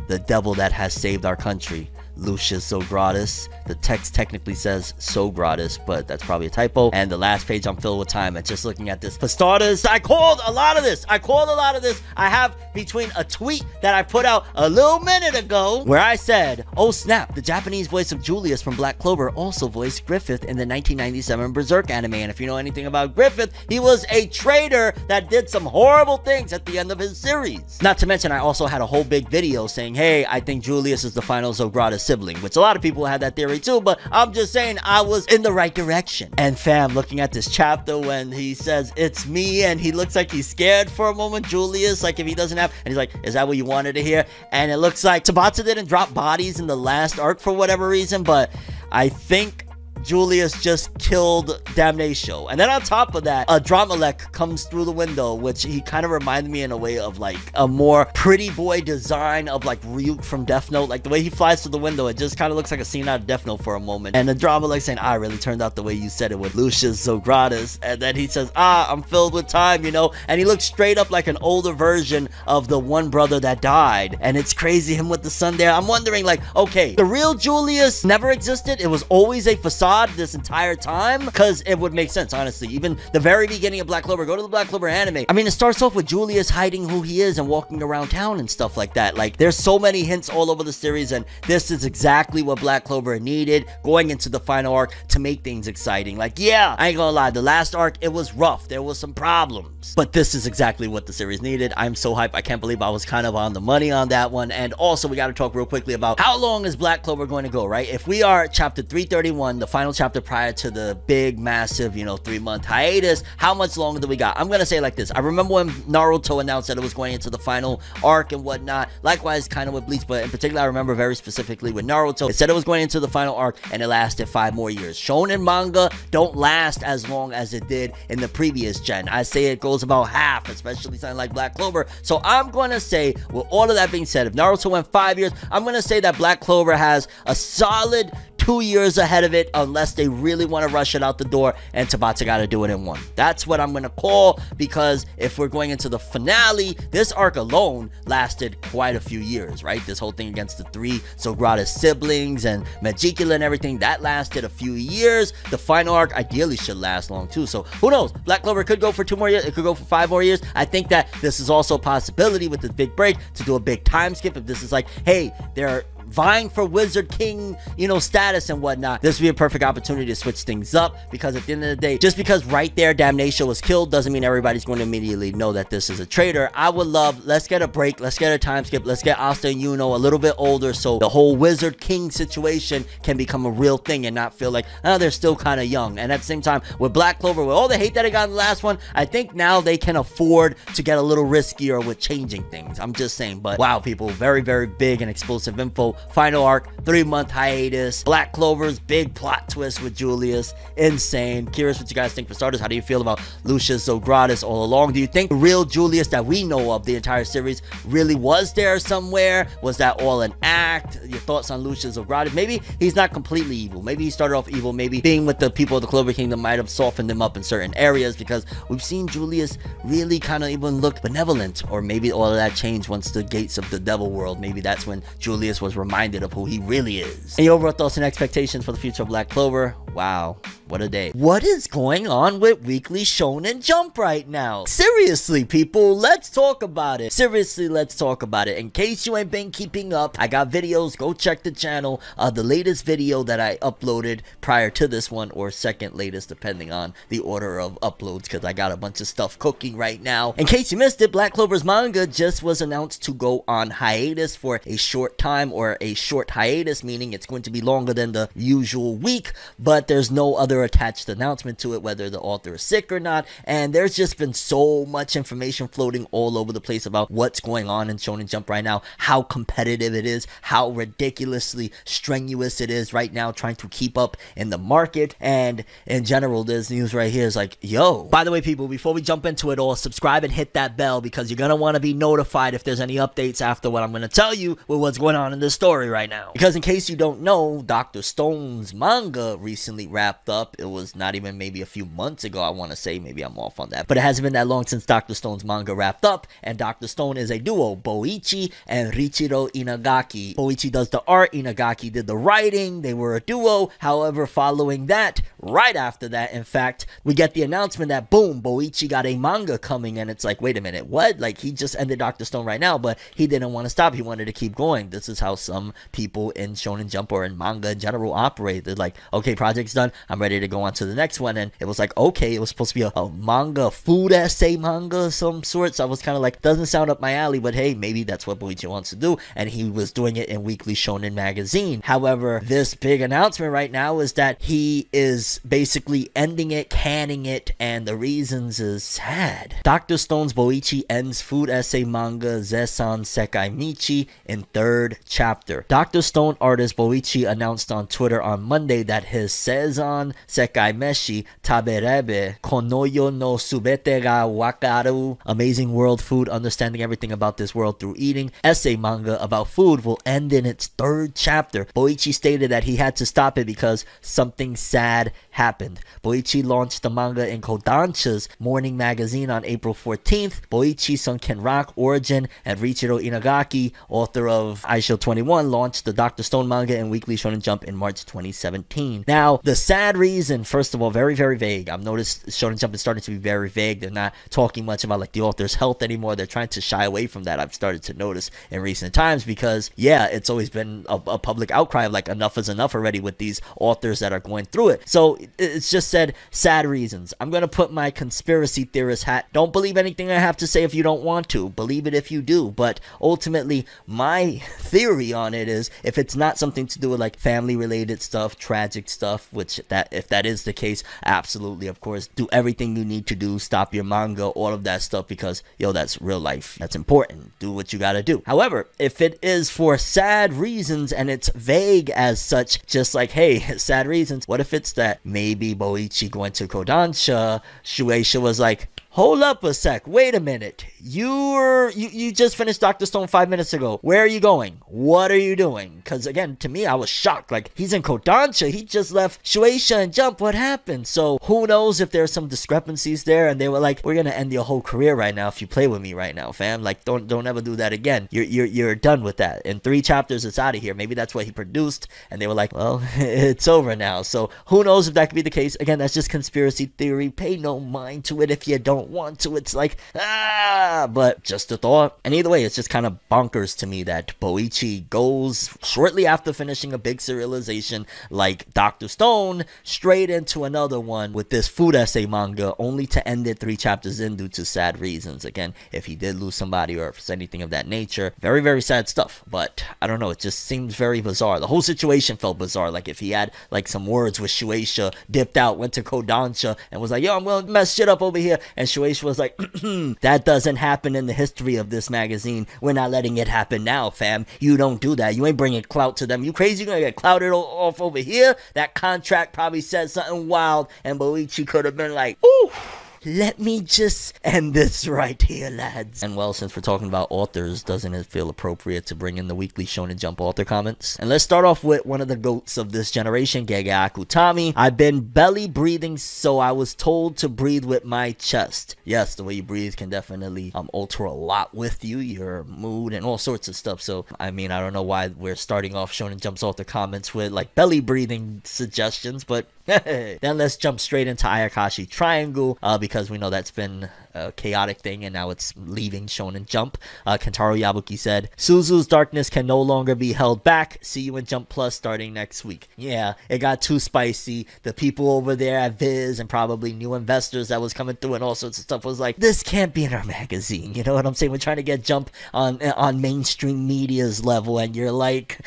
the devil that has saved our country. Lucius Zogratis. The text technically says Sogratis, but that's probably a typo. And the last page, I'm filled with time. And just looking at this, for starters, I called a lot of this. I have between a tweet that I put out a little minute ago where I said, oh snap, the Japanese voice of Julius from Black Clover also voiced Griffith in the 1997 Berserk anime. And if you know anything about Griffith, he was a traitor that did some horrible things at the end of his series. Not to mention, I also had a whole big video saying, hey, I think Julius is the final Zogratis sibling, which a lot of people had that theory too, but I'm just saying I was in the right direction. And fam, looking at this chapter when he says, "It's me," and he looks like he's scared for a moment, Julius, like if he doesn't have, and he's like, "Is that what you wanted to hear?" And it looks like Tabata didn't drop bodies in the last arc for whatever reason, but I think Julius just killed Damnatio. And then on top of that, a Dramalek comes through the window, which he kind of reminded me in a way of like a more pretty boy design of like Ryuk from Death Note. Like the way he flies through the window, it just kind of looks like a scene out of Death Note for a moment. And the Dramalek saying, "I really turned out the way you said it with Lucius Zogratis." And then he says, "I'm filled with time, you know." And he looks straight up like an older version of the one brother that died. And it's crazy, him with the sun there. I'm wondering, like, okay, the real Julius never existed. It was always a facade this entire time, because it would make sense, honestly. Even the very beginning of Black Clover, go to the Black Clover anime, I mean, it starts off with Julius hiding who he is and walking around town and stuff like that. Like, there's so many hints all over the series, and this is exactly what Black Clover needed going into the final arc to make things exciting. Like, yeah, I ain't gonna lie, the last arc, it was rough, there was some problems, but this is exactly what the series needed. I'm so hyped. I can't believe I was kind of on the money on that one. And also, we got to talk real quickly about how long is Black Clover going to go, right? If we are chapter 331, the final chapter prior to the big massive, you know, 3-month hiatus, how much longer do we got? I'm gonna say like this. I remember when Naruto announced that it was going into the final arc and whatnot. Likewise, kind of with Bleach, but in particular, I remember very specifically with Naruto, it said it was going into the final arc and it lasted 5 more years. Shonen manga don't last as long as it did in the previous gen. I say it goes about half, especially something like Black Clover. So I'm gonna say, with all of that being said, if Naruto went 5 years, I'm gonna say that Black Clover has a solid 2 years ahead of it, unless they really want to rush it out the door, and Tabata got to do it in 1. That's what I'm going to call, because if we're going into the finale, this arc alone lasted quite a few years, right? This whole thing against the 3 Zogratis siblings and Magicula and everything, that lasted a few years. The final arc ideally should last long too, so who knows? Black Clover could go for 2 more years, it could go for 5 more years. I think that this is also a possibility with this big break to do a big time skip. If this is like, hey, they're vying for Wizard King, you know, status and whatnot, this would be a perfect opportunity to switch things up, because at the end of the day, just because right there Damnatio was killed doesn't mean everybody's going to immediately know that this is a traitor. I would love, let's get a break, let's get a time skip, let's get Asta and Yuno a little bit older so the whole Wizard King situation can become a real thing and not feel like, oh, they're still kind of young. And at the same time, with Black Clover, with all the hate that I got in the last one, I think now they can afford to get a little riskier with changing things. I'm just saying. But wow, people, very, very big and explosive info. Final arc, 3-month hiatus, Black Clover's big plot twist with Julius, insane. Curious what you guys think. For starters, how do you feel about Lucius Zogratis all along? Do you think the real Julius that we know of the entire series really was there somewhere? Was that all an act? Your thoughts on Lucius Zogratis? Maybe he's not completely evil. Maybe he started off evil. Maybe being with the people of the Clover Kingdom might have softened him up in certain areas, because we've seen Julius really kind of even look benevolent. Or maybe all of that changed once the gates of the devil world, maybe that's when Julius was reminded of who he really is. And your overall thoughts and expectations for the future of Black Clover? Wow, what a day. What is going on with Weekly Shonen Jump right now? Seriously, people, let's talk about it. Seriously, let's talk about it. In case you ain't been keeping up, I got videos. Go check the channel. The latest video that I uploaded prior to this one, or second latest, depending on the order of uploads, because I got a bunch of stuff cooking right now. In case you missed it, Black Clover's manga just was announced to go on hiatus for a short time, or a short hiatus, meaning it's going to be longer than the usual week, but there's no other attached announcement to it, whether the author is sick or not. And there's just been so much information floating all over the place about what's going on in Shonen Jump right now, how competitive it is, how ridiculously strenuous it is right now trying to keep up in the market. And in general, this news right here is like, yo, by the way, people, before we jump into it all, subscribe and hit that bell, because you're gonna want to be notified if there's any updates after what I'm gonna tell you with what's going on in this story right now. Because in case you don't know, Dr. Stone's manga recently wrapped up. It was not even maybe a few months ago, I want to say. Maybe I'm off on that, but it hasn't been that long since Dr. Stone's manga wrapped up. And Dr. Stone is a duo, Boichi and Richiro Inagaki. Boichi does the art, Inagaki did the writing. They were a duo. However, following that, right after that, in fact, we get the announcement that, boom, Boichi got a manga coming, and it's like, wait a minute, what? Like, he just ended Dr. Stone right now, but he didn't want to stop. He wanted to keep going. This is how some people in Shonen Jump or in manga in general operate. They're like, okay, project's done. I'm ready to go on to the next one. And it was like, okay, it was supposed to be a manga, food essay manga of some sort. So I was kind of like, doesn't sound up my alley, but hey, maybe that's what Boichi wants to do. And he was doing it in Weekly Shonen magazine. However, this big announcement right now is that he is basically ending it, canning it, and the reasons is sad. Dr. Stone's Boichi ends food essay manga Zesan Sekai Michi in 3rd chapter. Dr. Stone artist Boichi announced on Twitter on Monday that his Seizan Sekai Meshi Taberebe Konoyo no Subete ga Wakaru, Amazing World Food, Understanding Everything About This World Through Eating, essay manga about food will end in its 3rd chapter. Boichi stated that he had to stop it because something sad happened. Boichi launched the manga in Kodansha's morning magazine on April 14th. Boichi Sunken Rock, Origin, and Riichiro Inagaki, author of Aisho 21, launched the Dr. Stone manga in Weekly Shonen Jump in March 2017. Now, the sad reason, first of all, very, very vague. I've noticed Shonen Jump is starting to be very vague. They're not talking much about like the author's health anymore. They're trying to shy away from that. I've started to notice in recent times because, yeah, it's always been a public outcry of like enough is enough already with these authors that are going through it. So it's just said sad reasons. I'm going to put my conspiracy theorist hat. Don't believe anything I have to say if you don't want to. Believe it if you do. But ultimately, my theory on it is if it's not something to do with like family related stuff, tragic stuff, which that if that is the case, absolutely, of course, do everything you need to do, stop your manga, all of that stuff, because yo, that's real life. That's important. Do what you gotta do. However, if it is for sad reasons and it's vague as such, just like, hey, sad reasons, what if it's that maybe Boichi going to Kodansha, Shueisha was like, hold up a sec, wait a minute, you just finished Dr. Stone 5 minutes ago, where are you going, what are you doing? Because again, to me, I was shocked, like, he's in Kodansha, he just left Shueisha and Jump, what happened? So who knows if there's some discrepancies there, and they were like, we're gonna end your whole career right now if you play with me right now, fam, like, don't ever do that again, you're done with that, in 3 chapters it's out of here. Maybe that's what he produced, and they were like, well, it's over now. So who knows if that could be the case. Again, that's just conspiracy theory, pay no mind to it if you don't want to. It's like, but just a thought. And either way, it's just kind of bonkers to me that Boichi goes shortly after finishing a big serialization like Dr. Stone straight into another one with this food essay manga, only to end it 3 chapters in due to sad reasons. Again, if he did lose somebody or if it's anything of that nature, very, very sad stuff. But I don't know, it just seems very bizarre. The whole situation felt bizarre. Like if he had like some words with Shueisha, dipped out, went to Kodansha and was like, yo, I'm gonna mess shit up over here, and Shueisha was like, that doesn't happen in the history of this magazine. We're not letting it happen now, fam. You don't do that. You ain't bringing clout to them. You crazy? You're gonna get clouted off over here? That contract probably said something wild, and Boichi could have been like, ooh, let me just end this right here, lads. And well, since we're talking about authors, doesn't it feel appropriate to bring in the Weekly Shonen Jump author comments? And let's start off with one of the goats of this generation, Gege Akutami. I've been belly breathing, so I was told to breathe with my chest. Yes, the way you breathe can definitely alter a lot with you, your mood, and all sorts of stuff. So, I mean, I don't know why we're starting off Shonen Jump's author comments with, like, belly breathing suggestions, but then let's jump straight into Ayakashi Triangle, because we know that's been a chaotic thing and now it's leaving Shonen Jump. Kentaro Yabuki said, Suzu's darkness can no longer be held back. See you in Jump Plus starting next week. Yeah, it got too spicy. The people over there at Viz and probably new investors that was coming through and all sorts of stuff was like, this can't be in our magazine. You know what I'm saying? We're trying to get Jump on mainstream media's level, and you're like,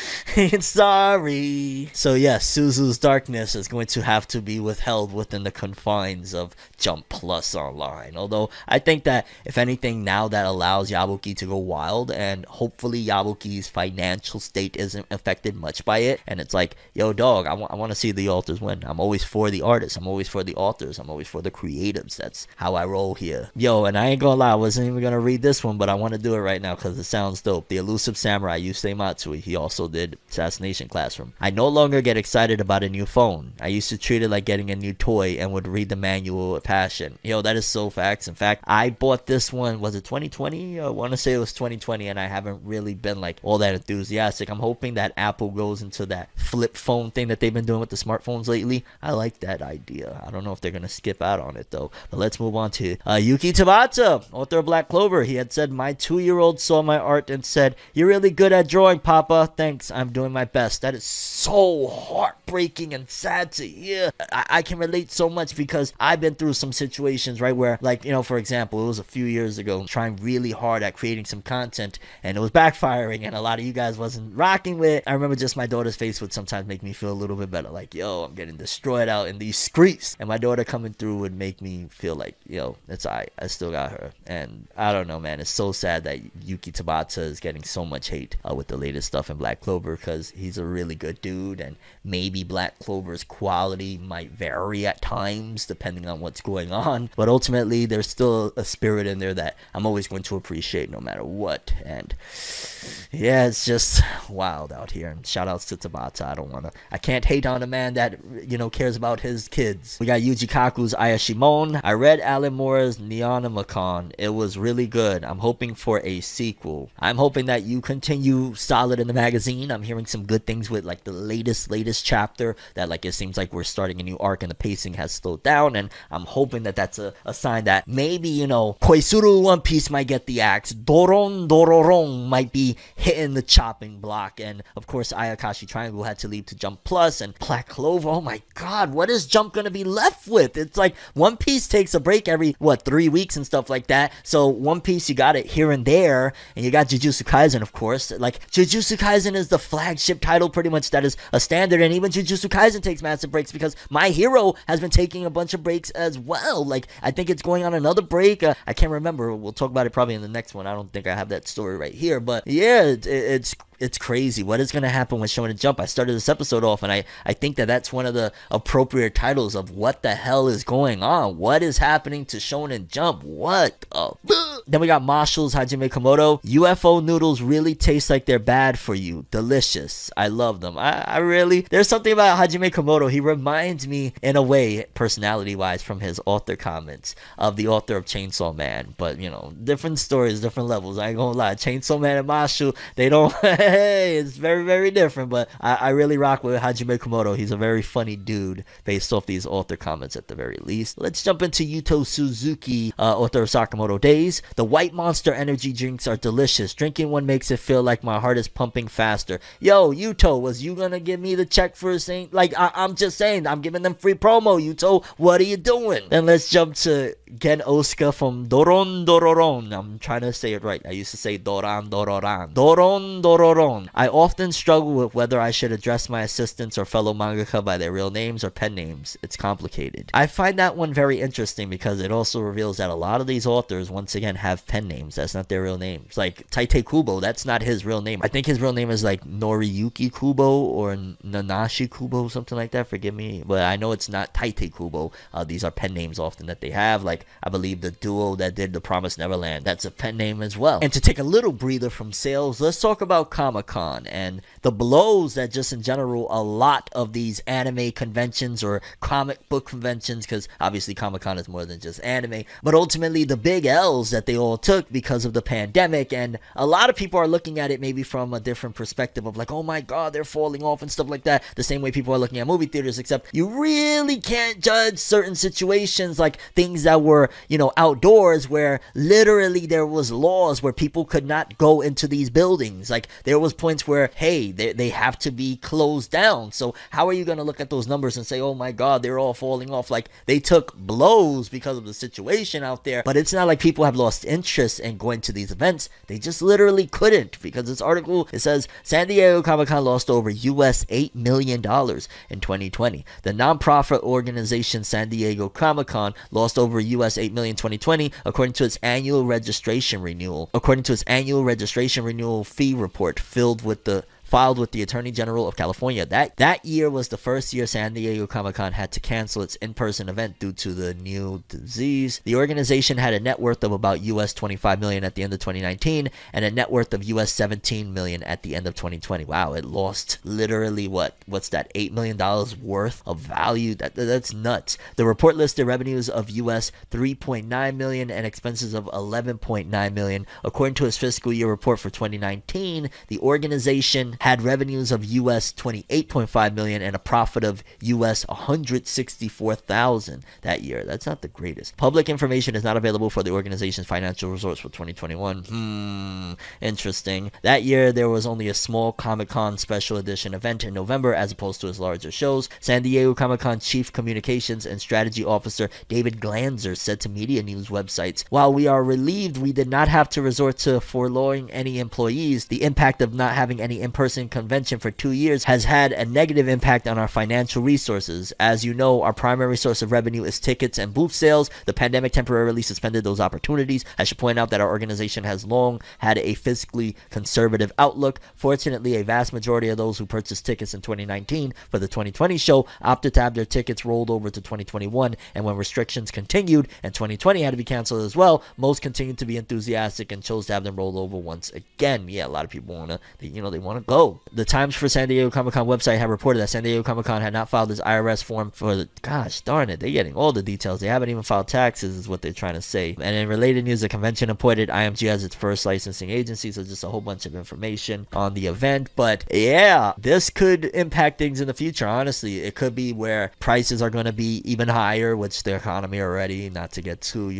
sorry. So yes, Suzu's darkness is going to have to be withheld within the confines of Jump Plus Online. Although I think that if anything, now that allows Yabuki to go wild, and hopefully Yabuki's financial state isn't affected much by it, and it's like, yo dog, I want to see the authors win. I'm always for the artists, I'm always for the authors, I'm always for the creatives. That's how I roll here. Yo, and I ain't gonna lie, I wasn't even gonna read this one, but I want to do it right now because it sounds dope. The elusive samurai Yusei Matsui, he also did Assassination Classroom. I no longer get excited about a new phone. I used to treat it like getting a new toy and would read the manual with passion. Yo, that is so facts. In fact, fact, I bought this one, was it 2020? I want to say it was 2020, and I haven't really been like all that enthusiastic. I'm hoping that Apple goes into that flip phone thing that they've been doing with the smartphones lately. I like that idea. I don't know if they're going to skip out on it though. But let's move on to Yuki Tabata, author of Black Clover. He had said, my 2-year-old saw my art and said, you're really good at drawing, Papa. Thanks, I'm doing my best. That is so heartbreaking and sad to hear. I can relate so much because I've been through some situations, right, where, like, you know, for example, it was a few years ago, trying really hard at creating some content, and it was backfiring, and a lot of you guys wasn't rocking with. I remember just my daughter's face would sometimes make me feel a little bit better, like, yo, I'm getting destroyed out in these streets, and my daughter coming through would make me feel like, yo, it's alright, I still got her. And I don't know, man, it's so sad that Yuki Tabata is getting so much hate with the latest stuff in Black Clover, because he's a really good dude, and maybe Black Clover's quality might vary at times depending on what's going on, but ultimately there's still a spirit in there that I'm always going to appreciate no matter what. And yeah, it's just wild out here. And shout outs to Tabata. I can't hate on a man that, you know, cares about his kids. We got Yuji Kaku's Ayashimon. I read Alan Moore's Neonomicon. It was really good. I'm hoping for a sequel. I'm hoping that you continue solid in the magazine. I'm hearing some good things with like the latest chapter, that like it seems like we're starting a new arc and the pacing has slowed down, and I'm hoping that that's a sign that maybe, you know, Koisuru One Piece might get the axe, Doron Dororong might be hitting the chopping block, and of course Ayakashi Triangle had to leave to Jump Plus, and Black Clover, oh my god, what is Jump gonna be left with? It's like One Piece takes a break every 3 weeks and stuff like that, so One Piece, you got it here and there, and you got Jujutsu Kaisen, of course. Like, Jujutsu Kaisen is the flagship title pretty much that is a standard, and even Jujutsu Kaisen takes massive breaks because My Hero has been taking a bunch of breaks as well. Like, I think it's going on another break. I can't remember. We'll talk about it probably in the next one. I don't think I have that story right here, but yeah, it's crazy. What is going to happen with Shonen Jump? I started this episode off, and I think that that's one of the appropriate titles of what the hell is going on. What is happening to Shonen Jump? What the... Then we got Mashle's Hajime Komodo. UFO noodles really taste like they're bad for you. Delicious. I love them. I really... There's something about Hajime Komodo. He reminds me, in a way, personality-wise, from his author comments, of the author of Chainsaw Man. But, you know, different stories, different levels. I ain't gonna lie. Chainsaw Man and Mashle, they don't... Hey, it's very, very different, but I really rock with Hajime Komodo. He's a very funny dude based off these author comments at the very least. Let's jump into Yuto Suzuki, author of Sakamoto Days. The White Monster energy drinks are delicious. Drinking one makes it feel like my heart is pumping faster. Yo, Yuto, was you gonna give me the check for saying, like, I'm just saying, I'm giving them free promo, Yuto. What are you doing? Then let's jump to Gen Osuka from Doron Dororon. I'm trying to say it right. I used to say Doran Dororan. Doron Dororon. I often struggle with whether I should address my assistants or fellow mangaka by their real names or pen names. It's complicated. I find that one very interesting because it also reveals that a lot of these authors, once again, have pen names. That's not their real names. Like Taite Kubo, that's not his real name. I think his real name is like Noriyuki Kubo or Nanashi Kubo, something like that. Forgive me, but I know it's not Taite Kubo. These are pen names often that they have. Like, I believe the duo that did The Promised Neverland, that's a pen name as well. And to take a little breather from sales, let's talk about Comic-Con and the blows that just in general a lot of these anime conventions or comic book conventions, because obviously Comic-Con is more than just anime, but ultimately the big L's that they all took because of the pandemic. And a lot of people are looking at it maybe from a different perspective of like, oh my god, they're falling off and stuff like that, the same way people are looking at movie theaters, except you really can't judge certain situations, like things that were, you know, outdoors, where literally there was laws where people could not go into these buildings. Like, there was points where, hey, they have to be closed down. So how are you going to look at those numbers and say, oh my god, they're all falling off? Like, they took blows because of the situation out there, but it's not like people have lost interest in going to these events. They just literally couldn't, because this article, it says San Diego Comic-Con lost over US $8 million in 2020. The non-profit organization San Diego Comic-Con lost over US $8 million in 2020, according to its annual registration renewal. According to its annual registration renewal fee report filled with the filed with the Attorney General of California. That year was the first year San Diego Comic-Con had to cancel its in-person event due to the new disease. The organization had a net worth of about US $25 million at the end of 2019 and a net worth of US $17 million at the end of 2020. Wow, it lost literally what's that, $8 million worth of value? That's nuts. The report listed revenues of US $3.9 million and expenses of $11.9 million. According to its fiscal year report for 2019, the organization had revenues of US $28.5 million and a profit of US $164,000 that year. That's not the greatest. Public information is not available for the organization's financial results for 2021. Interesting. That year, there was only a small Comic-Con special edition event in November as opposed to its larger shows. San Diego Comic-Con Chief Communications and Strategy Officer David Glanzer said to media news websites, "While we are relieved we did not have to resort to furloughing any employees, the impact of not having any in-person convention for 2 years has had a negative impact on our financial resources. As you know, our primary source of revenue is tickets and booth sales. The pandemic temporarily suspended those opportunities. I should point out that our organization has long had a fiscally conservative outlook. Fortunately, a vast majority of those who purchased tickets in 2019 for the 2020 show opted to have their tickets rolled over to 2021, and when restrictions continued and 2020 had to be canceled as well, most continued to be enthusiastic and chose to have them rolled over once again." Yeah, a lot of people want to, they want to go. The Times for San Diego Comic-Con website had reported that San Diego Comic-Con had not filed its IRS form for the, gosh darn it, they're getting all the details. They haven't even filed taxes is what they're trying to say. And in related news, the convention appointed IMG as its first licensing agency, so just a whole bunch of information on the event. But yeah, this could impact things in the future. Honestly, it could be where prices are going to be even higher, which the economy already, not to get too,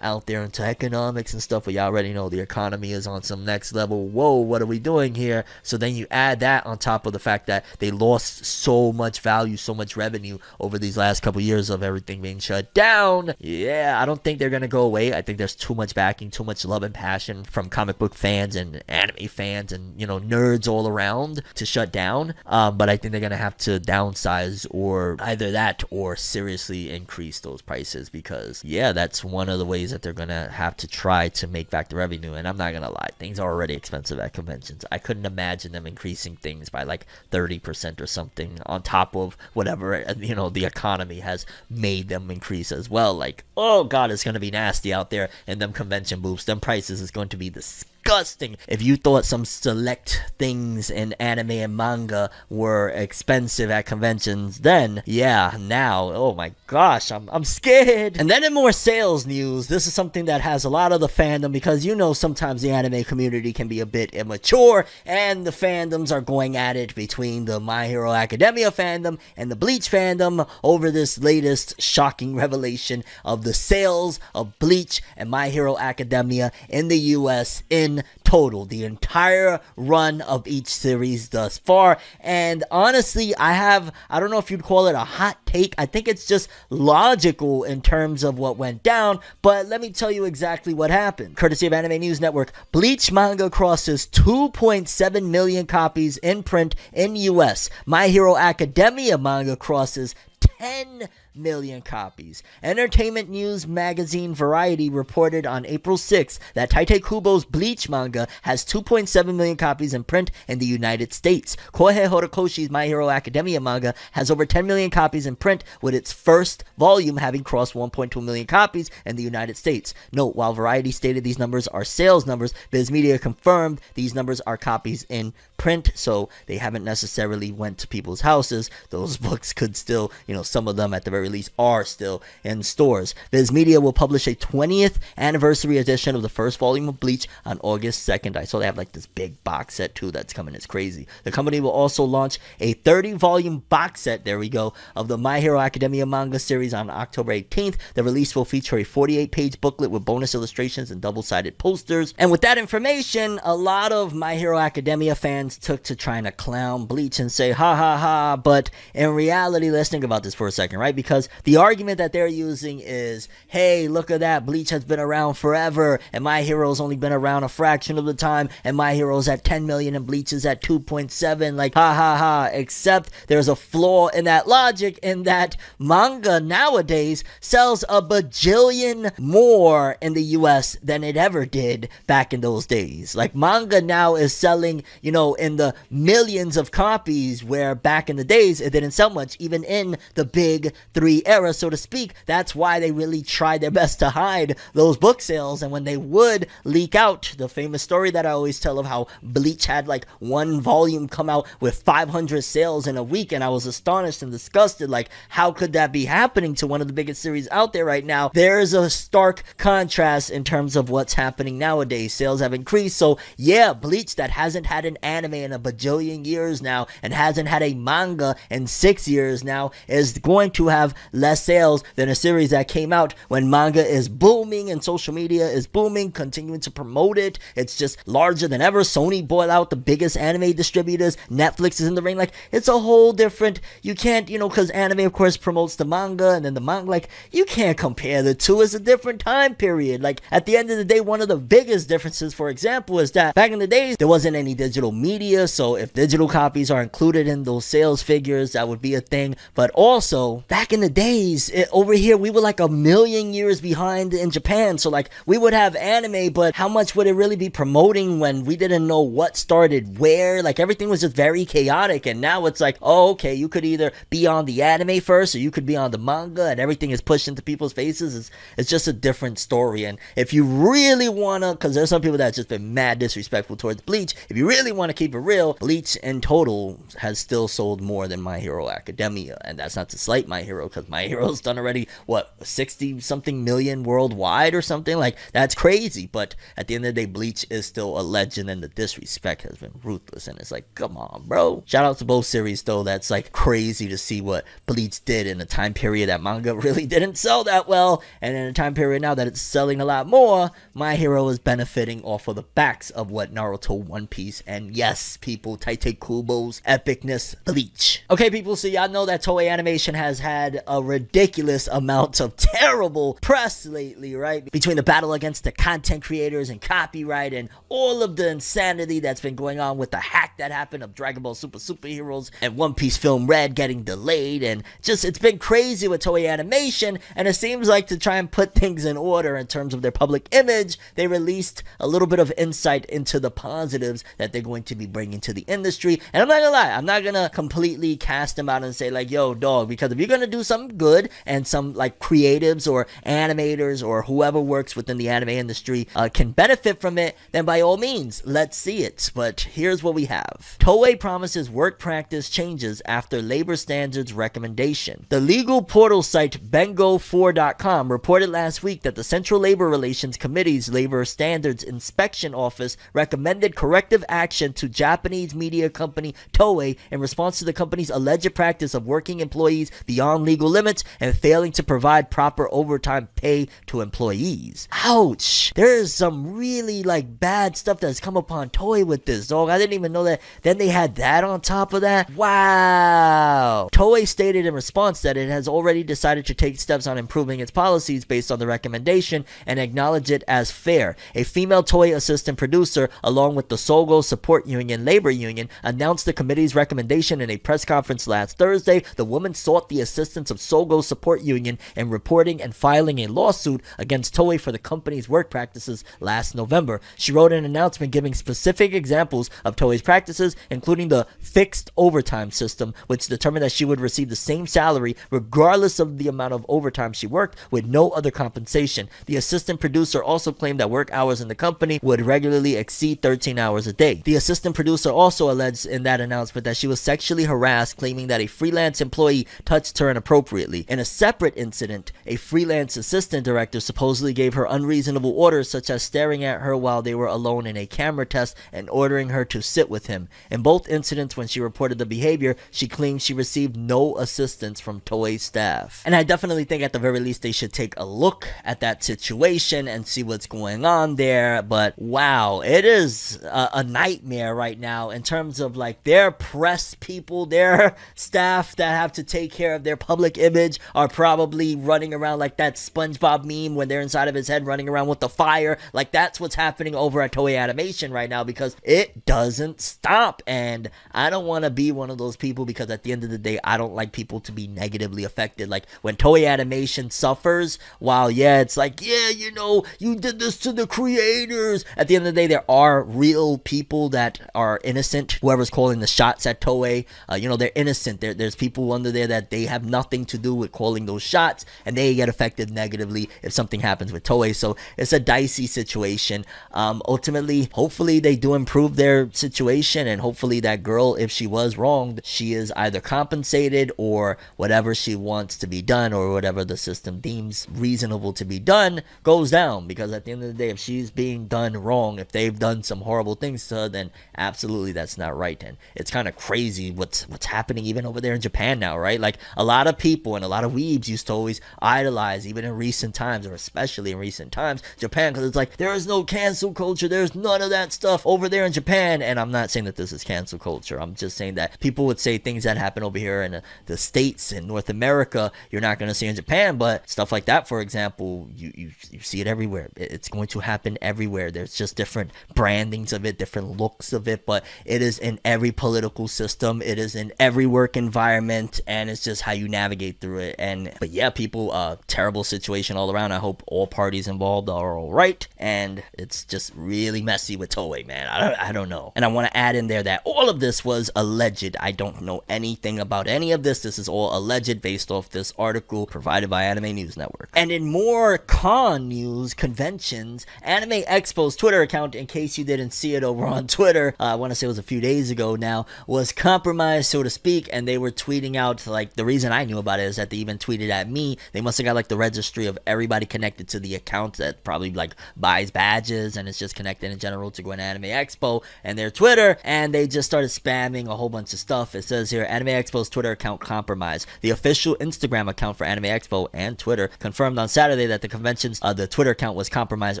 out there into economics and stuff, but you already know the economy is on some next level. Whoa, what are we doing here? So then you add that on top of the fact that they lost so much value, so much revenue over these last couple years of everything being shut down. Yeah, I don't think they're going to go away. I think there's too much backing, too much love and passion from comic book fans and anime fans and, nerds all around to shut down. But I think they're going to have to downsize or either that or seriously increase those prices because, yeah, that's one of the ways that they're going to have to try to make back the revenue. And I'm not going to lie, things are already expensive at conventions. I couldn't imagine them increasing things by like 30% or something on top of whatever, the economy has made them increase as well. Like, oh God, it's going to be nasty out there in them convention booths. Them prices is going to be disgusting. If you thought some select things in anime and manga were expensive at conventions, then yeah, now, oh my gosh, I'm scared. And then in more sales news, this is something that has a lot of the fandom because sometimes the anime community can be a bit immature and the fandoms are going at it between the My Hero Academia fandom and the Bleach fandom over this latest shocking revelation of the sales of Bleach and My Hero Academia in the US in total, the entire run of each series thus far. And honestly, I don't know if you'd call it a hot take. I think it's just logical in terms of what went down, but let me tell you exactly what happened. Courtesy of Anime News Network, Bleach manga crosses 2.7 million copies in print in US. My Hero Academia manga crosses 10 million copies. Entertainment news magazine Variety reported on April 6th that Tite Kubo's Bleach manga has 2.7 million copies in print in the United States. Kohei Horikoshi's My Hero Academia manga has over 10 million copies in print, with its first volume having crossed 1.2 million copies in the United States. Note, while Variety stated these numbers are sales numbers, Viz Media confirmed these numbers are copies in print, so they haven't necessarily went to people's houses. Those books could still, some of them at the very least are still in stores. Viz Media will publish a 20th anniversary edition of the first volume of Bleach on August 2nd. I saw they have like this big box set too that's coming. It's crazy. The company will also launch a 30-volume box set, there we go, of the My Hero Academia manga series on October 18th. The release will feature a 48-page booklet with bonus illustrations and double-sided posters. And with that information, a lot of My Hero Academia fans took to trying to clown Bleach and say ha ha ha, but in reality, let's think about this for a second, right? Because because the argument that they're using is, hey, look at that, Bleach has been around forever, and My Hero's only been around a fraction of the time, and My Hero's at 10 million and Bleach is at 2.7, like, ha ha ha, except there's a flaw in that logic in that manga nowadays sells a bajillion more in the US than it ever did back in those days. Like, manga now is selling, you know, in the millions of copies, where back in the days it didn't sell much, even in the big three era, so to speak. That's why they really tried their best to hide those book sales, and when they would leak out, the famous story that I always tell of how Bleach had like one volume come out with 500 sales in a week, and I was astonished and disgusted, like, how could that be happening to one of the biggest series out there right now? There's a stark contrast in terms of what's happening nowadays. Sales have increased, so yeah, Bleach, that hasn't had an anime in a bajillion years now, and hasn't had a manga in 6 years now, is going to have less sales than a series that came out when manga is booming and social media is booming, continuing to promote it. It's just larger than ever. Sony bought out the biggest anime distributors. Netflix is in the ring. Like, it's a whole different, you can't, you know, because anime of course promotes the manga, and then the manga, like, you can't compare the two. It's a different time period. Like, at the end of the day, one of the biggest differences, for example, is that back in the days there wasn't any digital media, so if digital copies are included in those sales figures, that would be a thing. But also, back in the days, over here we were like a million years behind in Japan, so like, we would have anime, but how much would it really be promoting when we didn't know what started where? Like, everything was just very chaotic, and now it's like, oh, okay, you could either be on the anime first, or you could be on the manga, and everything is pushed into people's faces. It's just a different story. And if you really wanna, because there's some people that's just been mad disrespectful towards Bleach, if you really want to keep it real, Bleach in total has still sold more than My Hero Academia, and that's not to slight My Hero, because My Hero's done already, what, 60 something million worldwide or something? Like, that's crazy. But at the end of the day, Bleach is still a legend, and the disrespect has been ruthless, and it's like, come on, bro. Shout out to both series though. That's like crazy to see what Bleach did in a time period that manga really didn't sell that well, and in a time period now that it's selling a lot more, My Hero is benefiting off of the backs of what Naruto, One Piece, and yes, people, Tite Kubo's epicness, Bleach. Okay, people, so y'all know that Toei Animation has had a ridiculous amount of terrible press lately, right? Between the battle against the content creators and copyright, and all of the insanity that's been going on with the hack that happened of Dragon Ball Superheroes, and One Piece Film Red getting delayed, and just, it's been crazy with Toei Animation. And it seems like, to try and put things in order in terms of their public image, they released a little bit of insight into the positives that they're going to be bringing to the industry. And I'm not gonna lie, I'm not gonna completely cast them out and say like, yo, dog, because if you're gonna do something good, and some like creatives or animators or whoever works within the anime industry can benefit from it, then by all means, let's see it. But here's what we have. Toei promises work practice changes after labor standards recommendation. The legal portal site Bengo4.com reported last week that the Central Labor Relations Committee's Labor Standards Inspection Office recommended corrective action to Japanese media company Toei in response to the company's alleged practice of working employees beyond legal limits and failing to provide proper overtime pay to employees. Ouch! There is some really like bad stuff that's come upon Toei with this, dog. I didn't even know that. Then they had that on top of that. Wow! Toei stated in response that it has already decided to take steps on improving its policies based on the recommendation and acknowledge it as fair. A female Toei assistant producer, along with the Sogo Support Union Labor Union, announced the committee's recommendation in a press conference last Thursday. The woman sought the assistance of Sogo Support Union in reporting and filing a lawsuit against Toei for the company's work practices last November. She wrote an announcement giving specific examples of Toei's practices, including the fixed overtime system, which determined that she would receive the same salary regardless of the amount of overtime she worked, with no other compensation. The assistant producer also claimed that work hours in the company would regularly exceed 13 hours a day. The assistant producer also alleged in that announcement that she was sexually harassed, claiming that a freelance employee touched her inappropriately. In a separate incident, a freelance assistant director supposedly gave her unreasonable orders, such as staring at her while they were alone in a camera test and ordering her to sit with him. In both incidents, when she reported the behavior, she claimed she received no assistance from Toei staff. And I definitely think at the very least they should take a look at that situation and see what's going on there. But wow, it is a nightmare right now in terms of like their press people, their staff that have to take care of their public public image are probably running around like that SpongeBob meme when they're inside of his head running around with the fire. Like, that's what's happening over at Toei Animation right now, because it doesn't stop. And I don't want to be one of those people, because at the end of the day, I don't like people to be negatively affected. Like, when Toei Animation suffers, while yeah, it's like, yeah, you know, you did this to the creators, at the end of the day, there are real people that are innocent. Whoever's calling the shots at Toei, you know, they're innocent. There's people under there that they have nothing to do with calling those shots, and they get affected negatively if something happens with Toei. So it's a dicey situation. Ultimately, hopefully they do improve their situation, and hopefully that girl, if she was wronged, she is either compensated, or whatever she wants to be done, or whatever the system deems reasonable to be done, goes down. Because at the end of the day, if she's being done wrong, if they've done some horrible things to her, then absolutely that's not right. And it's kind of crazy what's happening even over there in Japan now, right? Like, a lot of people and a lot of weebs used to always idolize, even in recent times, or especially in recent times, Japan, because it's like, there is no cancel culture, there's none of that stuff over there in Japan. And I'm not saying that this is cancel culture, I'm just saying that people would say things that happen over here in the States and North America you're not going to see in Japan. But stuff like that, for example, you see it everywhere. It's going to happen everywhere. There's just different brandings of it, different looks of it, but it is in every political system, it is in every work environment, and it's just how you navigate through it. But yeah, people, terrible situation all around. I hope all parties involved are all right, and it's just really messy with Toei, man. I don't know. And I want to add in there that all of this was alleged. I don't know anything about any of this. This is all alleged based off this article provided by Anime News Network. And in more con news, conventions, Anime Expo's Twitter account, in case you didn't see it over on Twitter, I want to say it was a few days ago now, was compromised, so to speak, and they were tweeting out, like, the reason I knew about it is that they even tweeted at me. They must have got like the registry of everybody connected to the account that probably like buys badges and is just connected in general to go to Anime Expo and their Twitter, and they just started spamming a whole bunch of stuff. It says here, Anime Expo's Twitter account compromised. The official Instagram account for Anime Expo and Twitter confirmed on Saturday that the convention's the Twitter account was compromised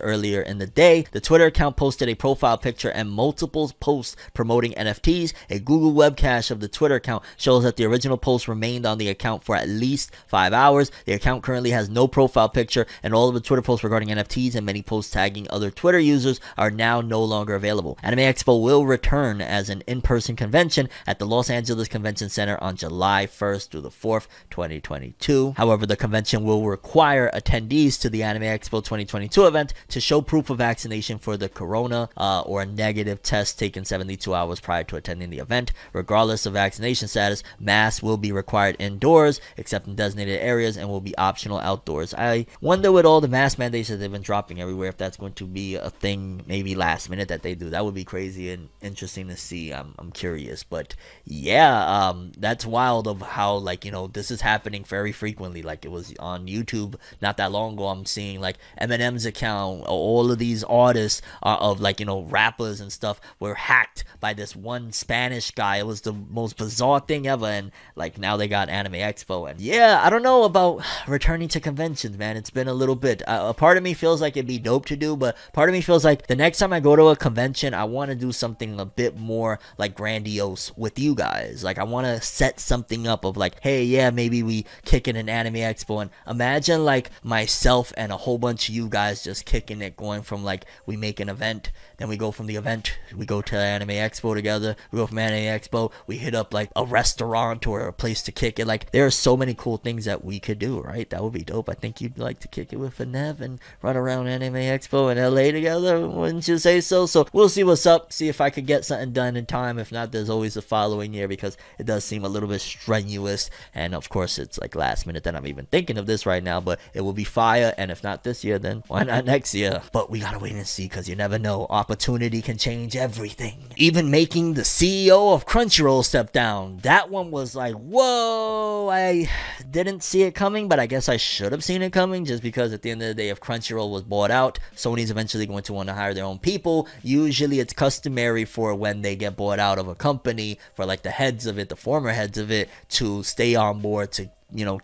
earlier in the day. The Twitter account posted a profile picture and multiple posts promoting NFTs. A Google web cache of the Twitter account shows that the original post remained on the account for at least 5 hours. The account currently has no profile picture, and all of the Twitter posts regarding NFTs and many posts tagging other Twitter users are now no longer available. Anime Expo will return as an in-person convention at the Los Angeles Convention Center on July 1st through the 4th, 2022. However, the convention will require attendees to the Anime Expo 2022 event to show proof of vaccination for the corona or a negative test taken 72 hours prior to attending the event. Regardless of vaccination status, masks will be required indoors except in designated areas and will be optional outdoors. I wonder with all the mask mandates that they've been dropping everywhere if that's going to be a thing maybe last minute that they do. That would be crazy and interesting to see. I'm curious, but yeah, that's wild of how, like, you know, this is happening very frequently. Like, it was on YouTube not that long ago, I'm seeing like Eminem's account, all of these artists of, like, you know, rappers and stuff were hacked by this one Spanish guy. It was the most bizarre thing ever, and like now they got Anime Expo. And yeah, I don't know about returning to conventions, man. It's been a little bit. A part of me feels like it'd be dope to do, but part of me feels like the next time I go to a convention, I want to do something a bit more like grandiose with you guys. Like, I want to set something up of like, hey, yeah, maybe we kick in an Anime Expo, and imagine like myself and a whole bunch of you guys just kicking it, going from like, we make an event, then we go from the event, we go to Anime Expo together, we go from Anime Expo, we hit up like a restaurant or a place to kick it. Like, there are so many cool things that we could do, right? That would be dope. I think you'd like to kick it with Nev and run around Anime Expo in LA together, wouldn't you say so? So we'll see what's up, see if I could get something done in time. If not, there's always the following year, because it does seem a little bit strenuous, and of course it's like last minute that I'm even thinking of this right now, but it will be fire. And if not this year, then why not next year? But we gotta wait and see, because you never know. Opportunity can change everything. Even making the CEO of Crunchyroll step down, that one was like, whoa, I didn't see it coming, but I guess I should have seen it coming, just because at the end of the day, if Crunchyroll was bought out, Sony's eventually going to want to hire their own people. Usually it's customary for when they get bought out of a company, for like the heads of it, the former heads of it, to stay on board, to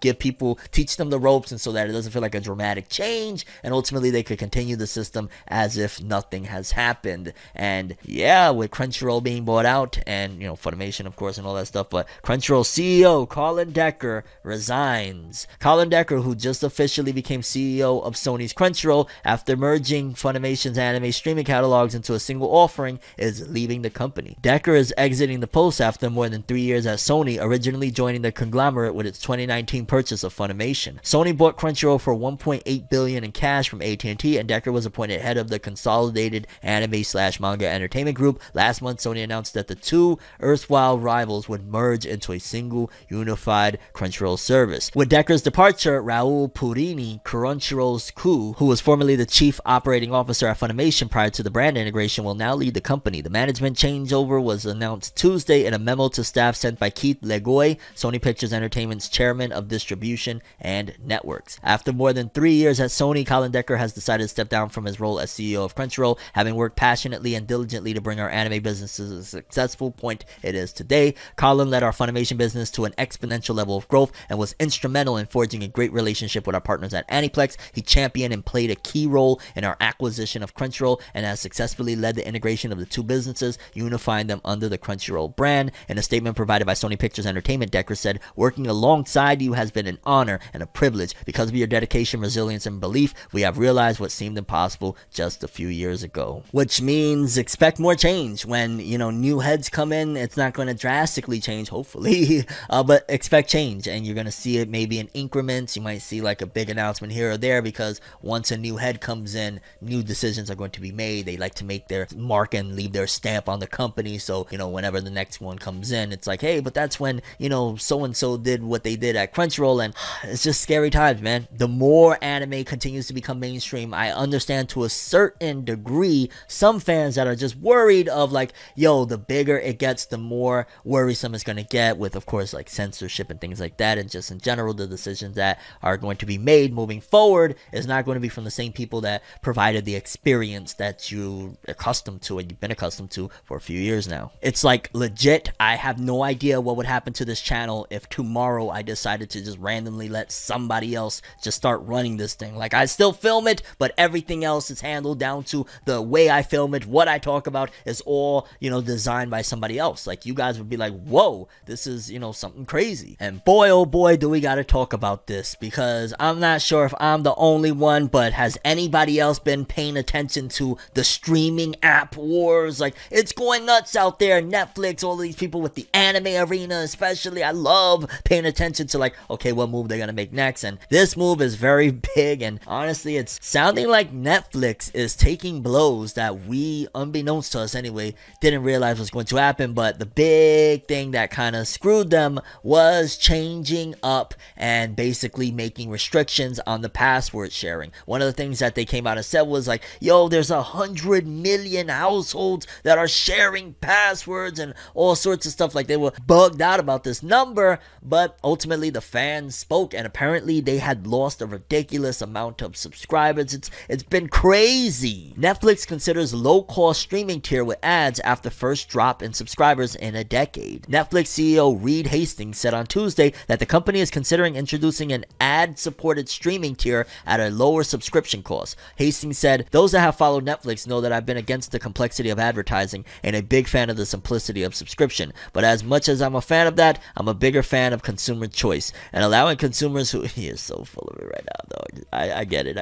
give people, teach them the ropes, and so that it doesn't feel like a dramatic change, and ultimately they could continue the system as if nothing has happened. And yeah, with Crunchyroll being bought out, and Funimation of course and all that stuff, but Crunchyroll CEO Colin Decker resigns. Colin Decker, who just officially became CEO of Sony's Crunchyroll after merging Funimation's anime streaming catalogs into a single offering, is leaving the company. Decker is exiting the post after more than 3 years at Sony, originally joining the conglomerate with its 2019 purchase of Funimation. Sony bought Crunchyroll for $1.8 billion in cash from AT&T, and Decker was appointed head of the consolidated anime/manga entertainment group. Last month, Sony announced that the two erstwhile rivals would merge into a single unified Crunchyroll service. With Decker's departure, Raul Purini, Crunchyroll's coup, who was formerly the chief operating officer at Funimation prior to the brand integration, will now lead the company. The management changeover was announced Tuesday in a memo to staff sent by Keith Legoy, Sony Pictures Entertainment's chairman of distribution and networks. After more than 3 years at Sony, Colin Decker has decided to step down from his role as CEO of Crunchyroll, having worked passionately and diligently to bring our anime business to the successful point it is today. Colin led our Funimation business to an exponential level of growth and was instrumental in forging a great relationship with our partners at Aniplex. He championed and played a key role in our acquisition of Crunchyroll and has successfully led the integration of the two businesses, unifying them under the Crunchyroll brand. In a statement provided by Sony Pictures Entertainment, Decker said, "Working alongside you has been an honor and a privilege. Because of your dedication, resilience, and belief, we have realized what seemed impossible just a few years ago." Which means expect more change. When, new heads come in, it's not going to drastically change, hopefully, but expect change, and you're going to see it maybe in increments. You might see like a big announcement here or there, because once a new head comes in, new decisions are going to be made. They like to make their mark and leave their stamp on the company, so, whenever the next one comes in, it's like, hey, but that's when, so-and-so did what they did at Crunchyroll, and it's just scary times, man. The more anime continues to become mainstream, I understand to a certain degree some fans that are just worried of like, yo, the bigger it gets, the more worrisome it's going to get with, of course, like censorship and things like that, and just in general, the decisions that are going to be made moving forward is not going to be from the same people that provided the experience that you're accustomed to and you've been accustomed to for a few years now. It's like legit, I have no idea what would happen to this channel if tomorrow I decided to just randomly let somebody else just start running this thing. Like, I still film it, but everything else is handled down to the way I film it. What I talk about is all, designed by somebody else. Like, you guys would be like, whoa, this is, something crazy. And boy, oh boy, do we gotta talk about this, because I'm not sure if I'm the only one, but has anybody else been paying attention to the streaming app wars? Like, it's going nuts out there. Netflix, all these people with the anime arena especially. I love paying attention to like, okay, what move they're gonna make next, and this move is very big, and honestly, it's sounding like Netflix is taking blows that we, unbeknownst to us anyway, didn't realize was going to happen. But the big thing that kind of screwed them was changing up and basically making restrictions on the password sharing. One of the things that they came out and said was like, yo, there's 100 million households that are sharing passwords and all sorts of stuff. Like, they were bugged out about this number, but ultimately the fans spoke, and apparently they had lost a ridiculous amount of subscribers. It's been crazy. Netflix considers low-cost streaming tier with ads after first drop in subscribers in a decade. Netflix CEO Reed Hastings said on Tuesday that the company is considering introducing an ad-supported streaming tier at a lower subscription cost. Hastings said, "Those that have followed Netflix know that I've been against the complexity of advertising and a big fan of the simplicity of subscription. But as much as I'm a fan of that, I'm a bigger fan of consumer choice and allowing consumers who..." He is so full of it right now, though. I get it.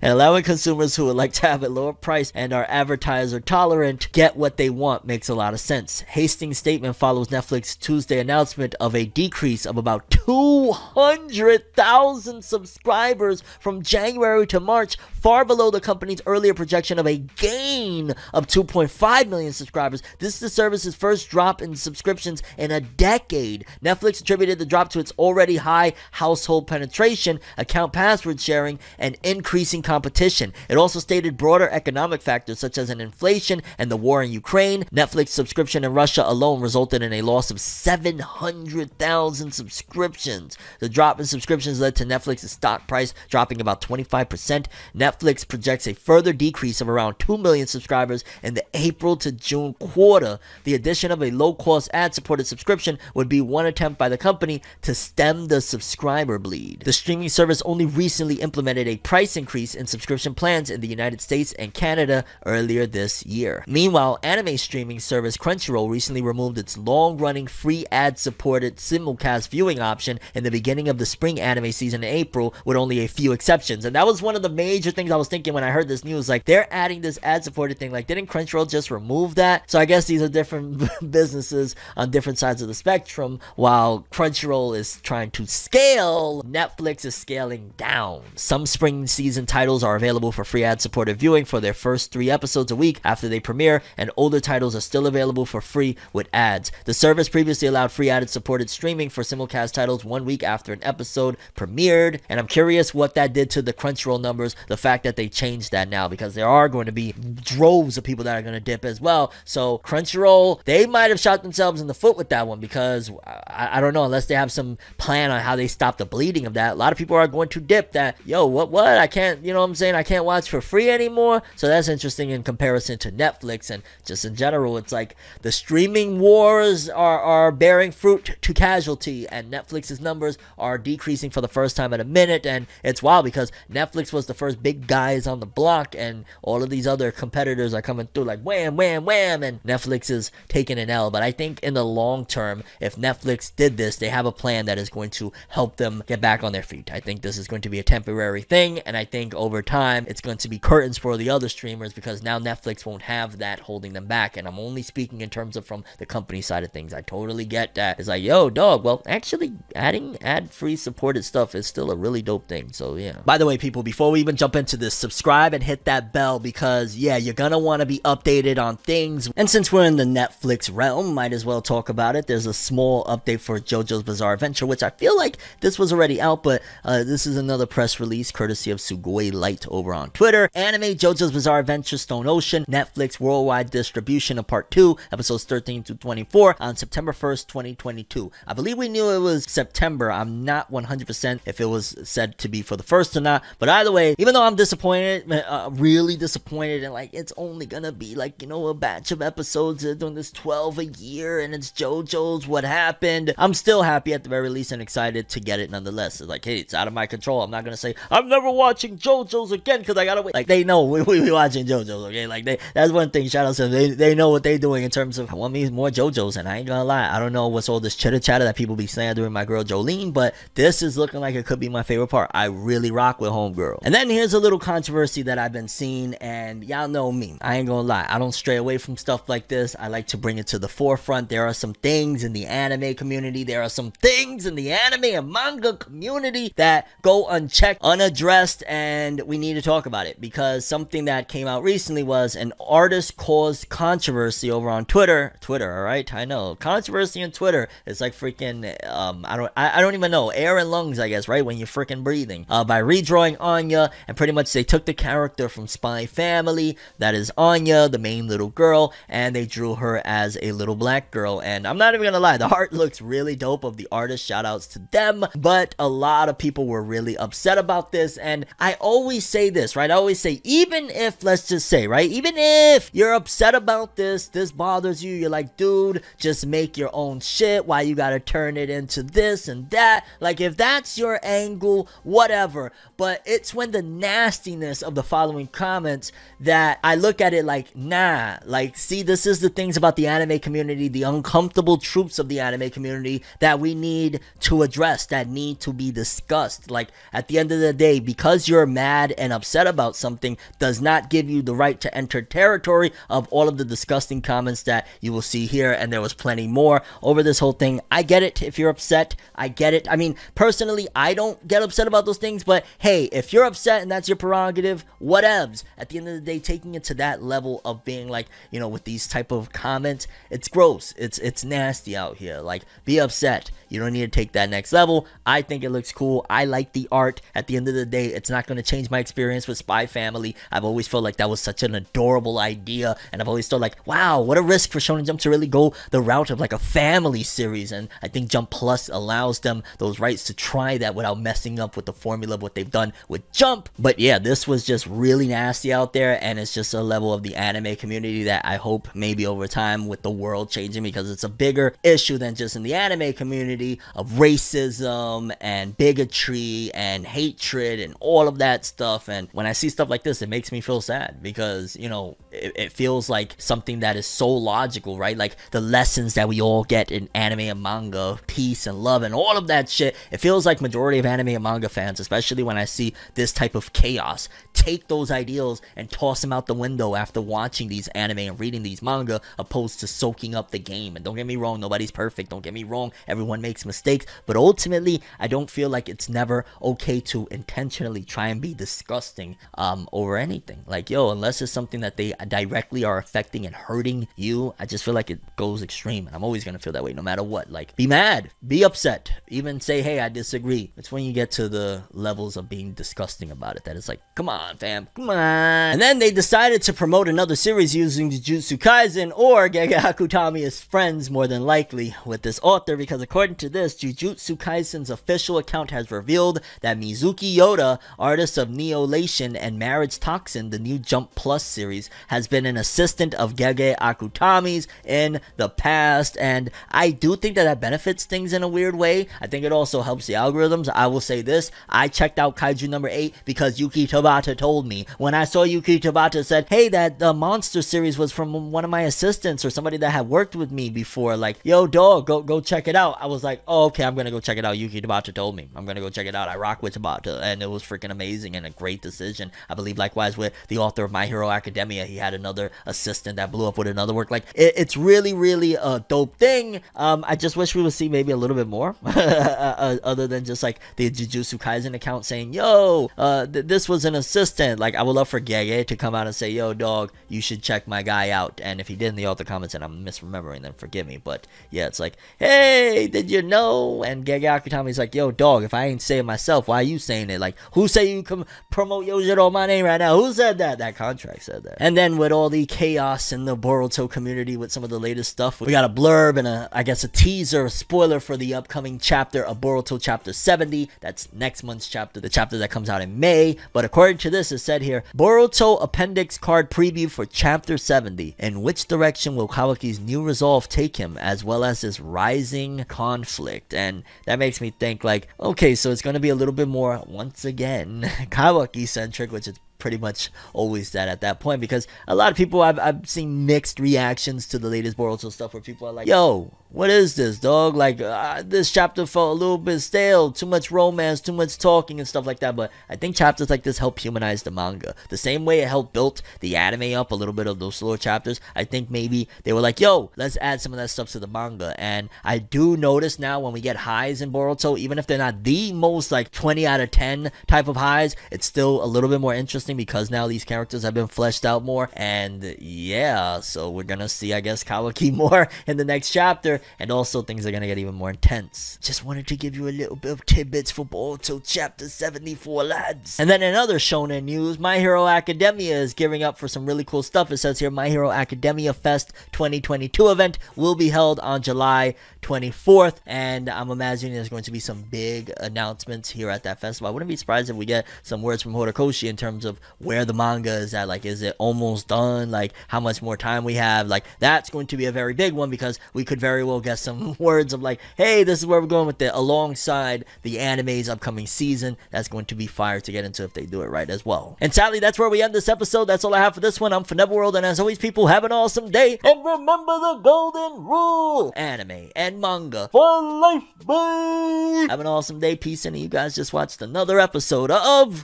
And allowing consumers who would like to have a lower price and are advertiser tolerant get what they want makes a lot of sense. Hastings' statement follows Netflix's Tuesday announcement of a decrease of about 200,000 subscribers from January to March, far below the company's earlier projection of a gain of 2.5 million subscribers. This is the service's first drop in subscriptions in a decade. Netflix attributed the drop to its already high household penetration, account password sharing, and increasing competition. It also stated broader economic factors such as an inflation and the war in Ukraine. Netflix subscription in Russia alone resulted in a loss of 700,000 subscriptions. The drop in subscriptions led to Netflix's stock price dropping about 25%. Netflix projects a further decrease of around 2 million subscribers in the April to June quarter. The addition of a low-cost ad-supported subscription would be one attempt by the company to step stem the subscriber bleed. The streaming service only recently implemented a price increase in subscription plans in the United States and Canada earlier this year. Meanwhile, anime streaming service Crunchyroll recently removed its long-running free ad-supported simulcast viewing option in the beginning of the spring anime season in April, with only a few exceptions. And that was one of the major things I was thinking when I heard this news. Like, they're adding this ad-supported thing. Like, didn't Crunchyroll just remove that? So I guess these are different businesses on different sides of the spectrum. While Crunchyroll is trying to scale, Netflix is scaling down. Some spring season titles are available for free ad-supported viewing for their first 3 episodes a week after they premiere, and older titles are still available for free with ads. The service previously allowed free ad-supported streaming for simulcast titles 1 week after an episode premiered, and I'm curious what that did to the Crunchyroll numbers, the fact that they changed that now, because there are going to be droves of people that are going to dip as well. So Crunchyroll, they might have shot themselves in the foot with that one, because I don't know, unless they have some plan on how they stop the bleeding of that. A lot of people are going to dip that, yo, what, I can't, you know what I'm saying, I can't watch for free anymore. So that's interesting in comparison to Netflix, and just in general, it's like the streaming wars are bearing fruit to casualty, and Netflix's numbers are decreasing for the first time in a minute. And it's wild because Netflix was the first big guys on the block, and all of these other competitors are coming through like wham, wham, wham, and Netflix is taking an L. But I think in the long term, if Netflix did this, they have a plan that is going to help them get back on their feet. I think this is going to be a temporary thing, and I think over time, it's going to be curtains for the other streamers, because now Netflix won't have that holding them back. And I'm only speaking in terms of from the company side of things. I totally get that. It's like, yo, dog, well, actually adding ad-free supported stuff is still a really dope thing. So yeah. By the way, people, before we even jump into this, subscribe and hit that bell, because yeah, you're gonna want to be updated on things. And since we're in the Netflix realm, might as well talk about it. There's a small update for JoJo's Bizarre Adventure, which I feel like this was already out, but this is another press release courtesy of Sugoi Light over on Twitter. Anime JoJo's Bizarre Adventure Stone Ocean, Netflix worldwide distribution of part 2, episodes 13 to 24 on September 1st, 2022. I believe we knew it was September. I'm not 100% if it was said to be for the first or not, but either way, even though I'm disappointed, really disappointed, and like it's only gonna be like, you know, a batch of episodes, they're doing this 12 a year, and it's JoJo's What Happened, I'm still happy at the very least and excited to get it nonetheless. It's like, hey, it's out of my control. I'm not gonna say I'm never watching JoJo's again because I gotta wait. Like, they know we watching JoJo's, okay? Like, that's one thing. Shout out to them. They know what they're doing in terms of, I want me more JoJo's, and I ain't gonna lie, I don't know what's all this chitter chatter that people be slandering my girl Jolene, but this is looking like it could be my favorite part. I really rock with Homegirl. And then here's a little controversy that I've been seeing, and y'all know me, I ain't gonna lie, I don't stray away from stuff like this. I like to bring it to the forefront. There are some things in the anime community, there are some things in the anime and manga community that go unchecked, unaddressed, and we need to talk about it, because something that came out recently was an artist caused controversy over on Twitter, all right? I know, controversy on Twitter is like freaking, I don't even know, air and lungs, I guess, right? When you're freaking breathing. By redrawing Anya, and pretty much they took the character from Spy Family, that is Anya, the main little girl, and they drew her as a little black girl. And I'm not even gonna lie, the art looks really dope of the artist, shout outs to them, but a lot of people were really upset about this. And I always say this, right? I always say, even if, let's just say, right, even if you're upset about this bothers you, you're like, dude, just make your own shit, why you gotta turn it into this and that? Like, if that's your angle, whatever. But it's when the nastiness of the following comments that I look at it like, nah, like, see, this is the things about the anime community, the uncomfortable truths of the anime community that we need to address, that need to be discussed. Like, at the end of the day, because you're mad and upset about something does not give you the right to enter territory of all of the disgusting comments that you will see here, and there was plenty more over this whole thing. I get it if you're upset, I get it. I mean, personally, I don't get upset about those things, but hey, if you're upset and that's your prerogative, whatevs. At the end of the day, taking it to that level of being like, you know, with these type of comments, it's gross, it's nasty out here. Like, be upset, you don't need to take that next level. I think it looks cool, I like the art. At the end of the day, it's not going to change my experience with Spy Family. I've always felt like that was such an adorable idea, and I've always thought like, wow, what a risk for Shonen Jump to really go the route of like a family series. And I think Jump Plus allows them those rights to try that without messing up with the formula of what they've done with Jump. But yeah, this was just really nasty out there, and it's just a level of the anime community that I hope maybe over time with the world changing, because it's a bigger issue than just in the anime community of racism and bigotry and hatred and all of that stuff. And when I see stuff like this, it makes me feel sad because, you know, it feels like something that is so logical, right? Like the lessons that we all get in anime and manga, peace and love and all of that shit. It feels like majority of anime and manga fans, especially when I see this type of chaos, take those ideals and toss them out the window after watching these anime and reading these manga, opposed to soaking up the game. And don't get me wrong, nobody's perfect. Don't get me wrong, everyone makes mistakes. But ultimately, I don't feel like it's never okay to intentionally try and be disgusting over anything. Like, yo, unless it's something that they directly are affecting and hurting you, I just feel like it goes extreme. And I'm always gonna feel that way no matter what. Like, be mad, be upset, even say, hey, I disagree. It's when you get to the levels of being disgusting about it that it's like, come on, fam, come on. And then they decided to promote another series using Jujutsu Kaisen or Gege Akutami as friends, more than likely, with this author, because according to this, Jujutsu Kaisen's official account has revealed that Mizuki Yoda, artist of Neolation and Marriage Toxin, the new Jump Plus series, has been an assistant of Gege Akutami's in the past. And I do think that benefits things in a weird way. I think it also helps the algorithms. I will say this, I checked out Kaiju number 8 because Yuki Tabata told me. When I saw Yuki Tabata said, hey, that the monster series was from one of my assistants or somebody that had worked with me before, like, yo, dog, go check it out. I was like, oh, okay, I'm gonna go check it out. Yuki Tabata told me. I'm gonna go check it out. I rock with Tabata, and it was freaking amazing and a great decision. I believe likewise with the author of My Hero Academia, he had another assistant that blew up with another work. Like, it's really, really a dope thing. I just wish we would see maybe a little bit more other than just like the Jujutsu Kaisen account saying, yo, this was an assistant. Like, I would love for Gege to come out and say, yo, dog, you should check my guy out. And if he did in the author comments and I'm misremembering, then forgive me. But yeah, it's like, hey, did you know? And Gege Akutami's like, yo, dog, if I ain't saying it myself, why are you saying it? Like, who say you can promote Yojiro on my name right now? Who said that? That contract said that. And then with all the chaos in the Boruto community with some of the latest stuff, we got a blurb and I guess a teaser, a spoiler for the upcoming chapter of Boruto chapter 70. That's next month's chapter, the chapter that comes out in May. But according to this, it said here, Boruto appendix card preview for chapter 70. In which direction will Kawaki's new resolve take him, as well as his rising conflict? And that makes me think like, okay, so it's going to be a little bit more, once again, Kawaki centric, which is pretty much always that at that point, because a lot of people, I've seen mixed reactions to the latest Boruto stuff where people are like, yo, what is this, dog? Like, this chapter felt a little bit stale, too much romance, too much talking and stuff like that. But I think chapters like this help humanize the manga the same way it helped build the anime up a little bit of those slower chapters. I think maybe they were like, yo, let's add some of that stuff to the manga. And I do notice now when we get highs in Boruto, even if they're not the most like 20 out of 10 type of highs, it's still a little bit more interesting because now these characters have been fleshed out more. And yeah, so we're gonna see, I guess, Kawaki more in the next chapter. And also things are gonna get even more intense. Just wanted to give you a little bit of tidbits for Boruto chapter 74, lads. And then in other shonen news, My Hero Academia is gearing up for some really cool stuff. It says here, My Hero Academia Fest 2022 event will be held on July 24th. And I'm imagining there's going to be some big announcements here at that festival. I wouldn't be surprised if we get some words from Horikoshi in terms of where the manga is at. Like, is it almost done? Like, how much more time we have? Like, that's going to be a very big one because we could very well get some words of like, hey, this is where we're going with it, alongside the anime's upcoming season. That's going to be fire to get into if they do it right as well. And sadly, that's where we end this episode. That's all I have for this one. I'm FORNEVERWORLD, and as always, people, have an awesome day. And remember the golden rule: anime and manga for life. Bye. Have an awesome day. Peace, and you guys just watched another episode of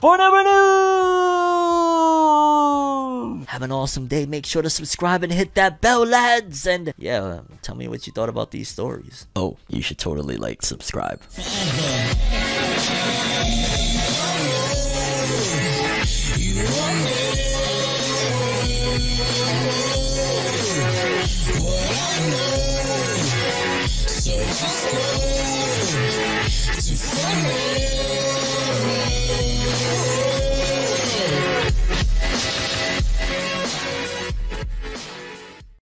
FORNEVERNEWS. Have an awesome day. Make sure to subscribe and hit that bell, lads. And yeah, tell me what you thought about these stories. Oh, you should totally like subscribe. So